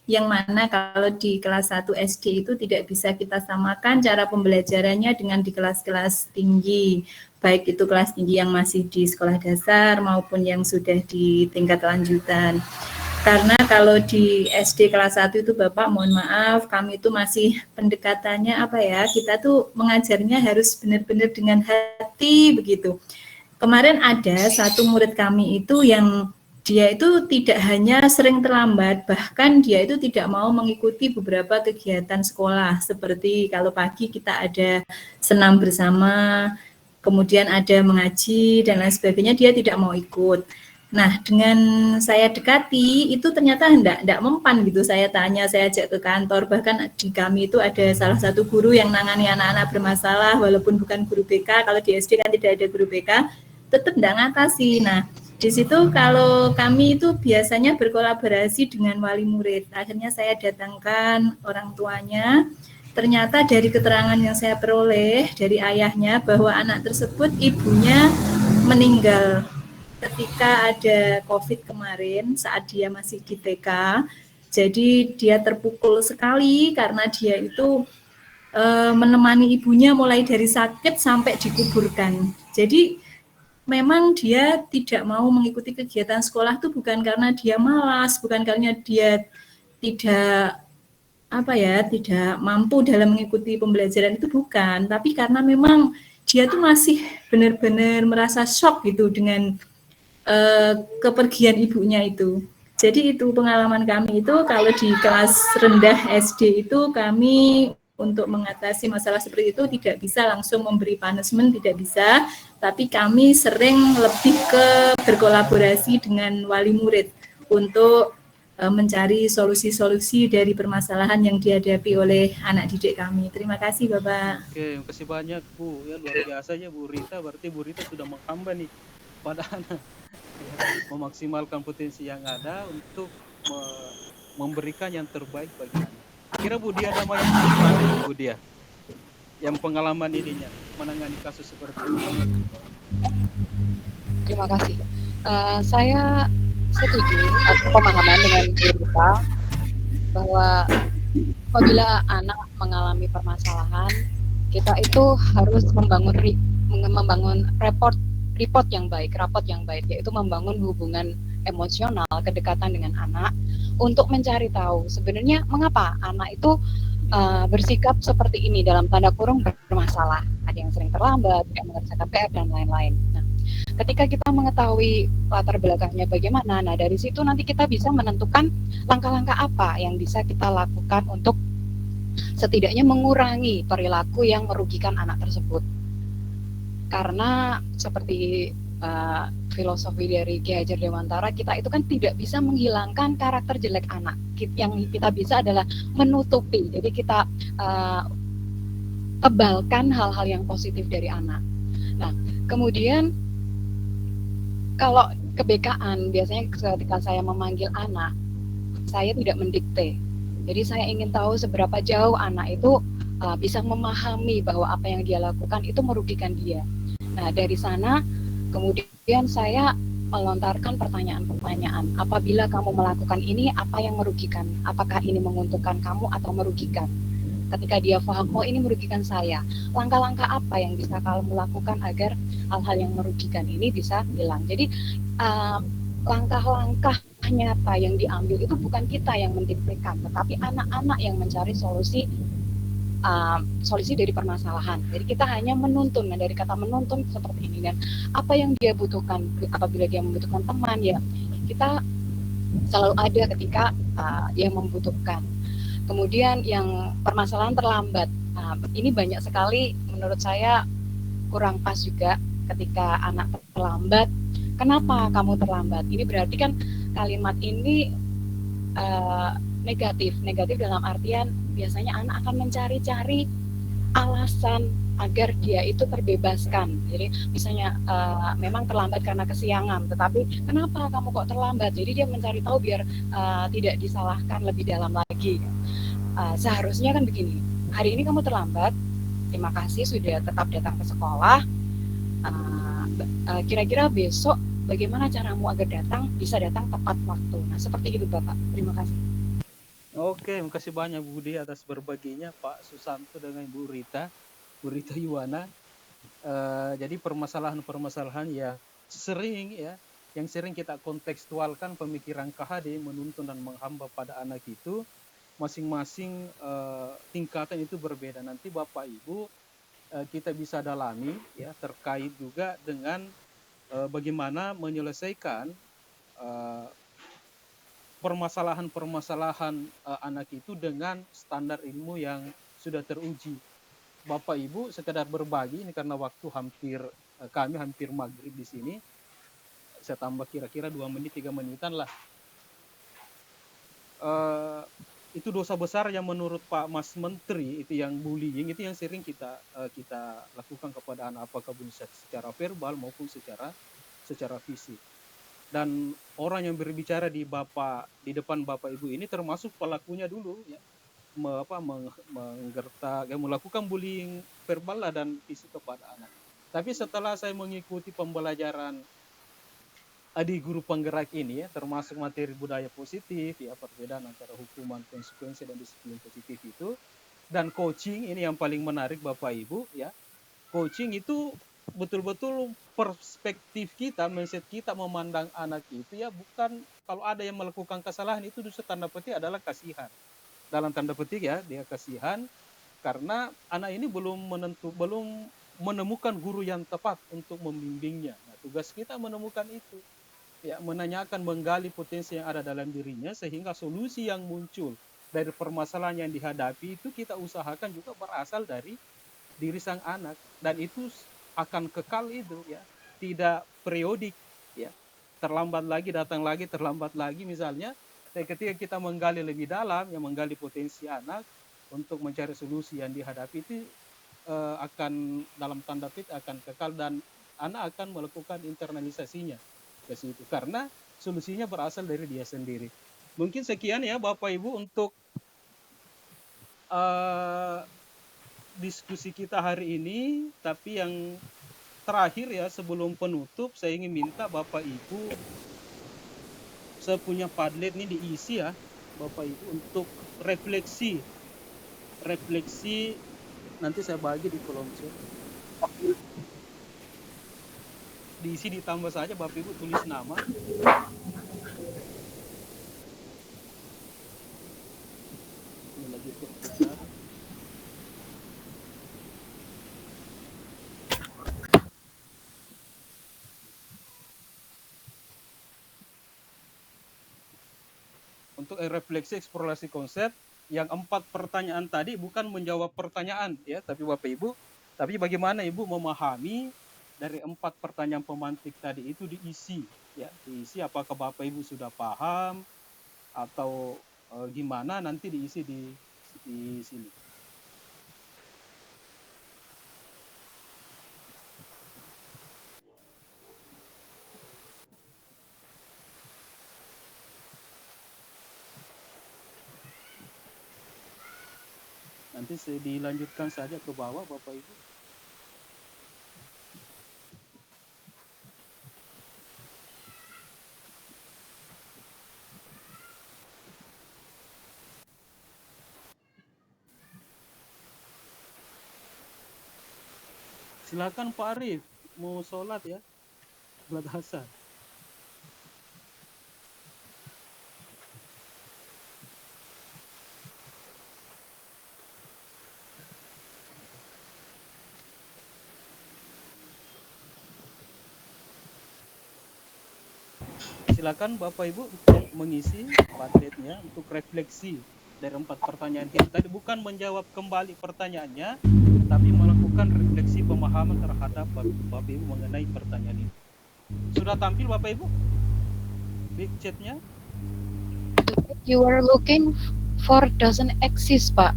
yang mana kalau di kelas 1 SD itu tidak bisa kita samakan cara pembelajarannya dengan di kelas-kelas tinggi, baik itu kelas tinggi yang masih di sekolah dasar maupun yang sudah di tingkat lanjutan. Karena kalau di SD kelas 1 itu Bapak, mohon maaf, kami itu masih pendekatannya apa ya, kita tuh mengajarnya harus benar-benar dengan hati begitu. Kemarin ada satu murid kami itu yang dia itu tidak hanya sering terlambat, bahkan dia itu tidak mau mengikuti beberapa kegiatan sekolah, seperti kalau pagi kita ada senam bersama, kemudian ada mengaji dan lain sebagainya, dia tidak mau ikut. Nah, dengan saya dekati itu ternyata enggak mempan gitu. Saya tanya, saya ajak ke kantor, bahkan di kami itu ada salah satu guru yang nangani anak-anak bermasalah, walaupun bukan guru BK. Kalau di SD kan tidak ada guru BK, tetap enggak ngatasi. Nah, di situ kalau kami itu biasanya berkolaborasi dengan wali murid. Akhirnya saya datangkan orang tuanya. Ternyata dari keterangan yang saya peroleh dari ayahnya bahwa anak tersebut ibunya meninggal ketika ada COVID kemarin saat dia masih di TK. Jadi dia terpukul sekali karena dia itu menemani ibunya mulai dari sakit sampai dikuburkan. Jadi memang dia tidak mau mengikuti kegiatan sekolah itu bukan karena dia malas, bukan karena dia tidak tidak mampu dalam mengikuti pembelajaran, itu bukan, tapi karena memang dia tuh masih benar-benar merasa shock gitu dengan kepergian ibunya itu. Jadi itu pengalaman kami itu kalau di kelas rendah SD itu kami untuk mengatasi masalah seperti itu tidak bisa langsung memberi punishment, tidak bisa, tapi kami sering lebih ke berkolaborasi dengan wali murid untuk mencari solusi-solusi dari permasalahan yang dihadapi oleh anak didik kami. Terima kasih Bapak. Oke, makasih banyak Bu. Ya luar biasa ya Bu Rita, berarti Bu Rita sudah menghamba nih pada anak. Ya, memaksimalkan potensi yang ada untuk memberikan yang terbaik bagi anak. Kira Bu Dia ada yang gimana Bu Dia? Yang pengalaman ininya menangani kasus seperti ini. Terima kasih. Saya setuju atau pemahaman dengan Bu Rita bahwa apabila anak mengalami permasalahan, kita itu harus membangun raport yang baik, yaitu membangun hubungan emosional, kedekatan dengan anak untuk mencari tahu sebenarnya mengapa anak itu bersikap seperti ini, dalam tanda kurung bermasalah. Ada yang sering terlambat, tidak mengerjakan PR dan lain-lain. Nah, ketika kita mengetahui latar belakangnya bagaimana, nah dari situ nanti kita bisa menentukan langkah-langkah apa yang bisa kita lakukan untuk setidaknya mengurangi perilaku yang merugikan anak tersebut. Karena seperti filosofi dari Ki Hajar Dewantara, kita itu kan tidak bisa menghilangkan karakter jelek anak. Yang kita bisa adalah menutupi. Jadi kita tebalkan hal-hal yang positif dari anak. Nah, kemudian kalau kebekaan, biasanya ketika saya memanggil anak, saya tidak mendikte. Jadi saya ingin tahu seberapa jauh anak itu bisa memahami bahwa apa yang dia lakukan itu merugikan dia. Nah, dari sana kemudian saya melontarkan pertanyaan-pertanyaan. Apabila kamu melakukan ini, apa yang merugikan? Apakah ini menguntungkan kamu atau merugikan? Ketika dia paham, oh ini merugikan saya, langkah-langkah apa yang bisa kamu lakukan agar hal-hal yang merugikan ini bisa hilang? Jadi langkah-langkah nyata yang diambil itu bukan kita yang mendiktekan, tetapi anak-anak yang mencari solusi dari permasalahan. Jadi kita hanya menuntun. Nah, dari kata menuntun seperti ini, dan apa yang dia butuhkan, apabila dia membutuhkan teman, ya kita selalu ada ketika dia membutuhkan. Kemudian yang permasalahan terlambat, ini banyak sekali menurut saya kurang pas juga ketika anak terlambat. Kenapa kamu terlambat? Ini berarti kan kalimat ini negatif dalam artian biasanya anak akan mencari-cari alasan agar dia itu terbebaskan. Jadi misalnya memang terlambat karena kesiangan, tetapi kenapa kamu kok terlambat? Jadi dia mencari tahu biar tidak disalahkan lebih dalam lagi. Seharusnya kan begini, hari ini kamu terlambat, terima kasih sudah tetap datang ke sekolah. Kira-kira besok bagaimana caramu agar bisa datang tepat waktu. Nah, seperti itu Bapak. Terima kasih. Oke, makasih banyak Bu Dia atas berbaginya Pak Susanto dengan Bu Rita Yuwana. Jadi permasalahan-permasalahan yang sering kita kontekstualkan pemikiran KHD menuntun dan menghamba pada anak itu, masing-masing tingkatan itu berbeda. Nanti Bapak Ibu kita bisa dalami ya, terkait juga dengan bagaimana menyelesaikan permasalahan-permasalahan anak itu dengan standar ilmu yang sudah teruji. Bapak Ibu sekedar berbagi ini karena waktu kami hampir maghrib di sini. Saya tambah kira-kira 2 menit 3 menitan lah. Itu dosa besar yang menurut Pak Mas Menteri itu yang bullying, itu yang sering kita lakukan kepada anak, apakah secara verbal maupun secara fisik. Dan orang yang berbicara di depan Bapak Ibu ini termasuk pelakunya dulu ya, menggertak, melakukan bullying verbal dan fisik kepada anak. Tapi setelah saya mengikuti pembelajaran di guru penggerak ini ya, termasuk materi budaya positif ya, perbedaan antara hukuman, konsekuensi dan disiplin positif itu, dan coaching ini yang paling menarik Bapak Ibu ya. Coaching itu betul-betul perspektif kita, mindset kita memandang anak itu ya bukan kalau ada yang melakukan kesalahan itu justru tanda petik adalah kasihan. Dalam tanda petik ya, dia kasihan karena anak ini belum menemukan guru yang tepat untuk membimbingnya. Nah, tugas kita menemukan itu. Ya, menanyakan, menggali potensi yang ada dalam dirinya sehingga solusi yang muncul dari permasalahan yang dihadapi itu kita usahakan juga berasal dari diri sang anak, dan itu akan kekal itu ya, tidak periodik ya, terlambat lagi datang lagi, terlambat lagi misalnya. Dan ketika kita menggali lebih dalam, yang menggali potensi anak untuk mencari solusi yang dihadapi itu akan dalam tanda petik akan kekal, dan anak akan melakukan internalisasinya ke situ karena solusinya berasal dari dia sendiri. Mungkin sekian ya Bapak Ibu untuk diskusi kita hari ini. Tapi yang terakhir ya, sebelum penutup saya ingin minta Bapak Ibu, saya punya Padlet ini diisi ya Bapak Ibu untuk refleksi nanti saya bagi di kolom chat, diisi ditambah saja Bapak Ibu tulis nama. Ini lagi berputar. Untuk refleksi eksplorasi konsep, yang 4 pertanyaan tadi bukan menjawab pertanyaan ya, tapi Bapak Ibu, tapi bagaimana Ibu memahami dari 4 pertanyaan pemantik tadi itu diisi ya, diisi apakah Bapak Ibu sudah paham atau gimana, nanti diisi di sini. Nanti saya dilanjutkan saja ke bawah Bapak Ibu. Silakan Pak Arif, mau sholat ya, sholat asar. Silakan Bapak Ibu untuk mengisi Padletnya untuk refleksi dari 4 pertanyaan itu tadi, bukan menjawab kembali pertanyaannya, tapi melakukan refleksi pemahaman terhadap Bapak Ibu mengenai pertanyaan itu. Sudah tampil Bapak Ibu big chatnya? You are looking for doesn't exist, Pak.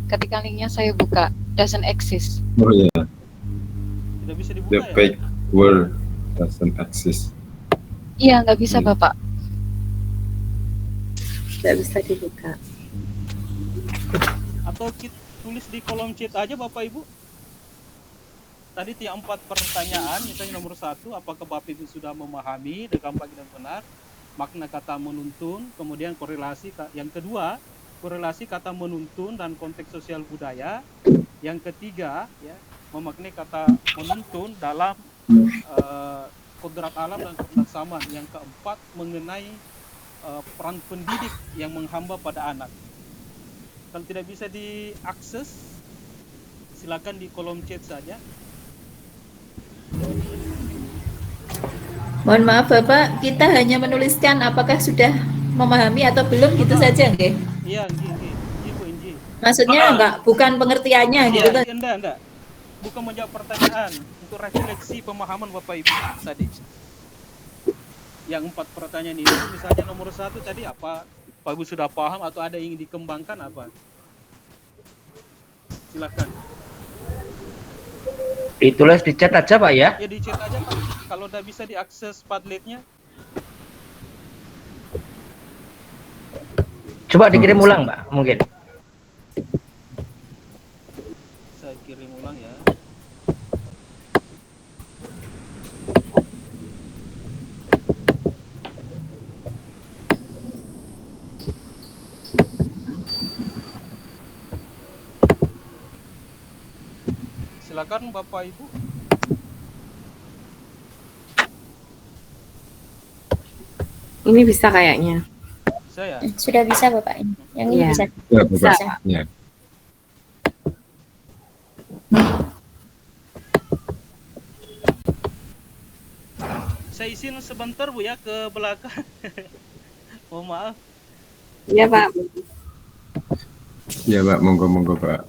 Ketika linknya saya buka, doesn't exist. Oh iya. Tidak bisa dibuka The ya? fake world doesn't exist. Iya, nggak bisa Bapak. Nggak bisa dibuka. Atau kita tulis di kolom chat aja Bapak Ibu. Tadi tiap 4 pertanyaan, misalnya nomor 1, apakah Bapak Ibu sudah memahami dengan baik dan benar makna kata menuntun, kemudian korelasi. Yang kedua, korelasi kata menuntun dan konteks sosial budaya. Yang ketiga, ya, memaknai kata menuntun dalam kodrat alam dan kodrat zaman. Yang keempat, mengenai peran pendidik yang menghamba pada anak. Kalau tidak bisa diakses, silakan di kolom chat saja. Mohon maaf Bapak, kita hanya menuliskan apakah sudah memahami atau belum gitu saja, nggih? Iya, nggih. Maksudnya bukan pengertiannya gitu kan? Enggak. Bukan menjawab pertanyaan, untuk refleksi pemahaman Bapak Ibu tadi. Yang 4 pertanyaan itu, misalnya nomor 1 tadi apa? Pak Ibu sudah paham atau ada yang ingin dikembangkan apa? Silakan. Ditulis di chat aja Pak ya? Ya di chat aja Pak, kalau udah bisa diakses Padletnya. Coba dikirim ulang Pak, mungkin. Saya kirim ulang ya. silakan Bapak Ibu. Ini bisa kayaknya. Saya. Sudah bisa Bapak. Yang ini Iya. bisa. Ya, Bisa. Bapak. Ya. Saya izin sebentar Bu ya ke belakang. Mohon maaf. Iya Pak. Ya Pak, monggo Pak.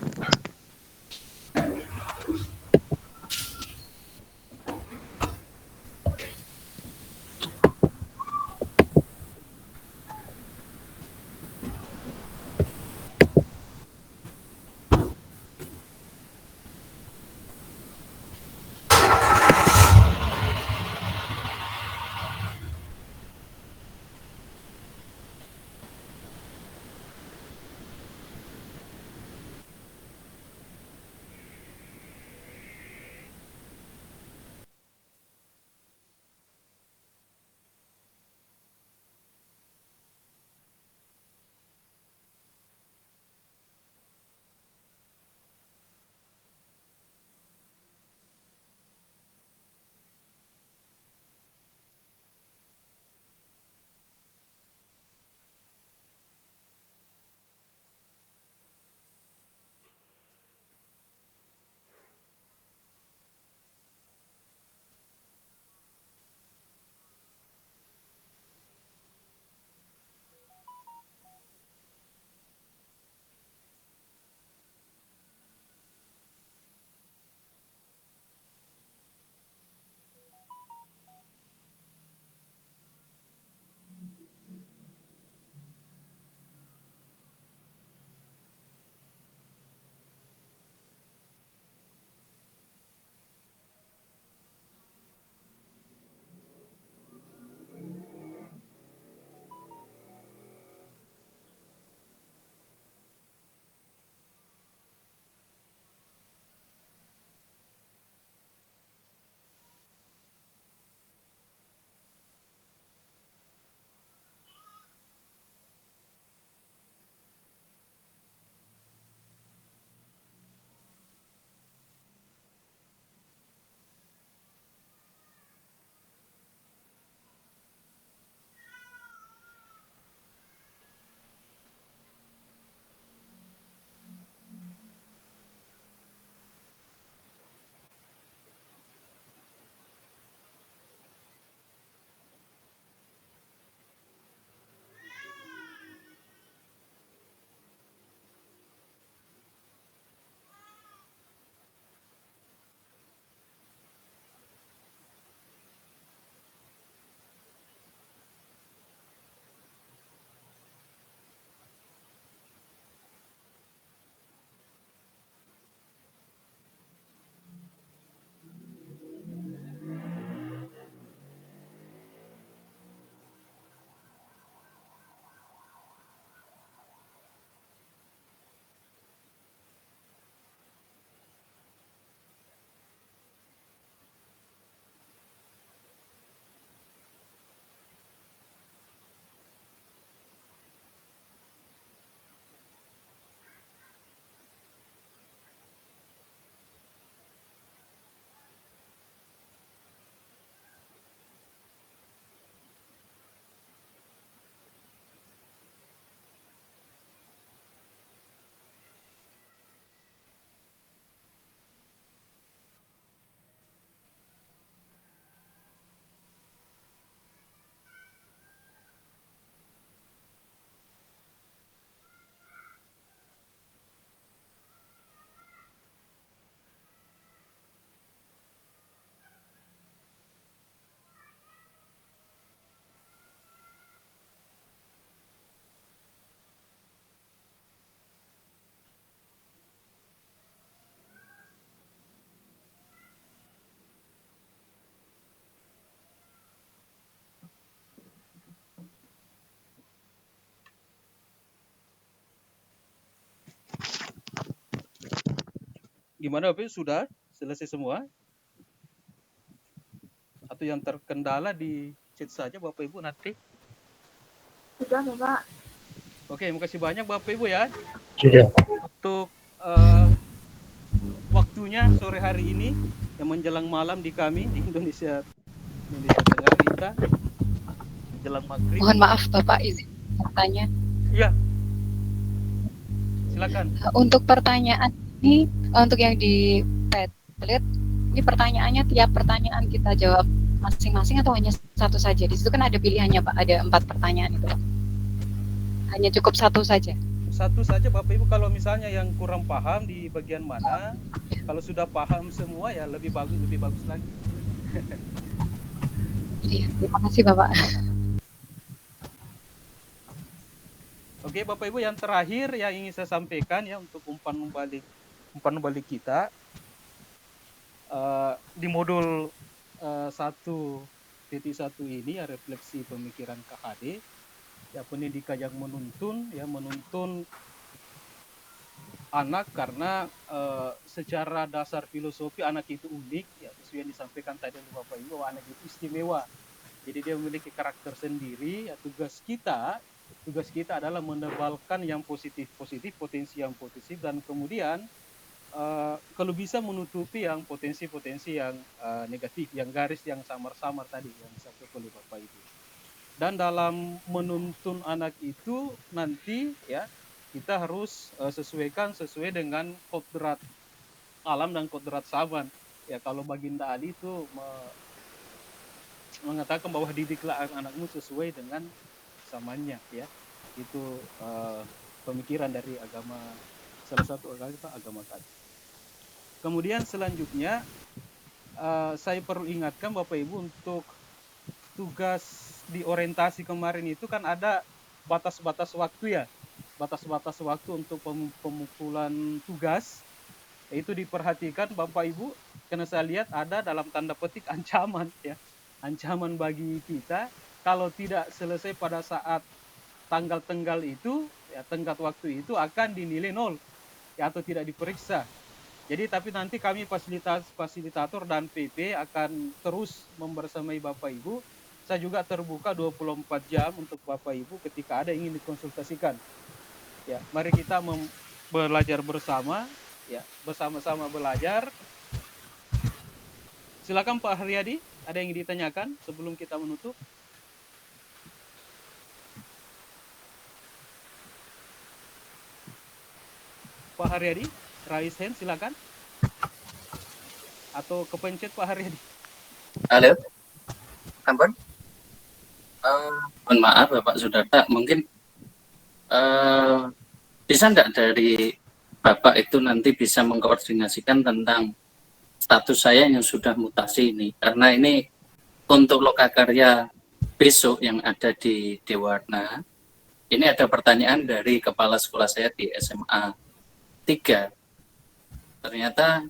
Gimana Bapak? Sudah selesai semua? Atau yang terkendala di chat saja Bapak Ibu nanti? Sudah Bapak. Oke, makasih banyak Bapak Ibu ya. Sudah. Untuk waktu waktunya sore hari ini yang menjelang malam di kami di Indonesia Tengah kita menjelang maghrib. Mohon maaf Bapak, izin bertanya. Iya. Silakan. Untuk pertanyaan ini, untuk yang di Padlet, ini pertanyaannya tiap pertanyaan kita jawab masing-masing atau hanya satu saja? Di situ kan ada pilihannya Pak, ada 4 pertanyaan itu. Hanya cukup satu saja? Satu saja Bapak Ibu, kalau misalnya yang kurang paham di bagian mana, kalau sudah paham semua ya lebih bagus lagi. Iya, terima kasih Bapak. Oke Bapak Ibu, yang terakhir yang ingin saya sampaikan ya untuk umpan balik kita di modul 1.1 ini ya, refleksi pemikiran KHD ya, pendidikan yang menuntun anak karena secara dasar filosofi anak itu unik ya, sesuai yang disampaikan tadi oleh Bapak Ibu, anak itu istimewa, jadi dia memiliki karakter sendiri ya. Tugas kita adalah menebalkan yang positif, potensi yang positif, dan kemudian kalau bisa menutupi yang potensi-potensi yang negatif, yang garis yang samar-samar tadi yang disampaikan oleh Bapak Ibu. Dan dalam menuntun anak itu nanti ya, kita harus sesuai dengan kodrat alam dan kodrat saban. Ya, kalau Baginda Ali itu mengatakan bahwa didiklah anakmu sesuai dengan zamannya ya. Itu pemikiran dari salah satu agama tadi. Kemudian selanjutnya saya perlu ingatkan Bapak Ibu, untuk tugas di orientasi kemarin itu kan ada batas-batas waktu ya. Batas-batas waktu untuk pemukulan tugas. Itu diperhatikan Bapak Ibu, karena saya lihat ada dalam tanda petik ancaman ya. Ancaman bagi kita kalau tidak selesai pada saat tanggal tenggal itu ya, tenggat waktu itu akan dinilai 0 ya, atau tidak diperiksa. Jadi tapi nanti kami fasilitator dan PP akan terus membersamai Bapak Ibu. Saya juga terbuka 24 jam untuk Bapak Ibu ketika ada yang ingin dikonsultasikan. Ya, mari kita belajar bersama ya, bersama-sama belajar. Silakan Pak Haryadi, ada yang ditanyakan sebelum kita menutup? Pak Haryadi, raise hand silakan. Atau kepencet Pak Haryadi. Halo, ampun. Mohon maaf Bapak Sudarta, mungkin bisa enggak dari Bapak itu nanti bisa mengkoordinasikan tentang status saya yang sudah mutasi ini, karena ini untuk lokakarya besok yang ada di Dewarna, ini ada pertanyaan dari kepala sekolah saya di SMA 3. Ternyata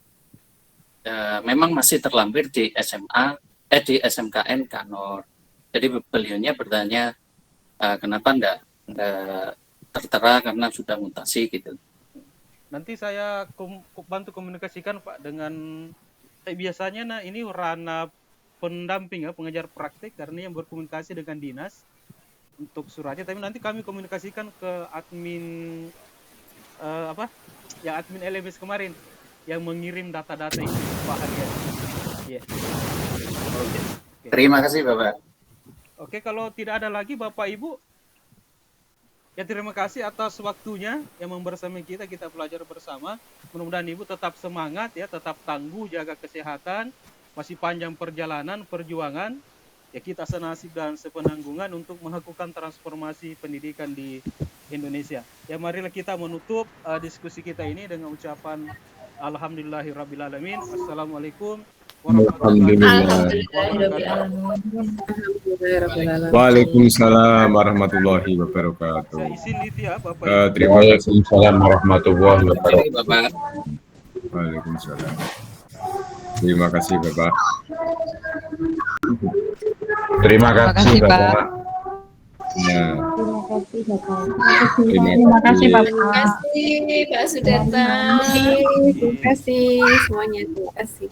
memang masih terlampir di di SMKN Kanor. Jadi beliaunya bertanya kenapa enggak tertera karena sudah mutasi gitu. Nanti saya bantu komunikasikan Pak dengan biasanya ini ranah pendamping ya, pengajar praktik, karena yang berkomunikasi dengan dinas untuk suratnya, tapi nanti kami komunikasikan ke admin admin LMS kemarin yang mengirim data-data itu Pak Hadian. Yeah. Okay. Terima kasih Bapak. Oke, kalau tidak ada lagi Bapak Ibu, ya terima kasih atas waktunya yang membersamai kita belajar bersama. Mudah-mudahan Ibu tetap semangat ya, tetap tangguh, jaga kesehatan, masih panjang perjuangan. Ya, kita senasib dan sepenanggungan untuk melakukan transformasi pendidikan di Indonesia. Ya, marilah kita menutup diskusi kita ini dengan ucapan Alhamdulillahirrabbilalamin. Assalamualaikum warahmatullahi wabarakatuh. Waalaikumsalam warahmatullahi wabarakatuh. Saya izin ya Bapak. Terima kasih. Waalaikumsalam warahmatullahi wabarakatuh. Waalaikumsalam. Terima kasih Bapak. Terima kasih Bapak. Ya. Terima kasih Bapak. Terima kasih Bapak. Terima kasih Pak Sudarta. Terima kasih semuanya. Terima kasih.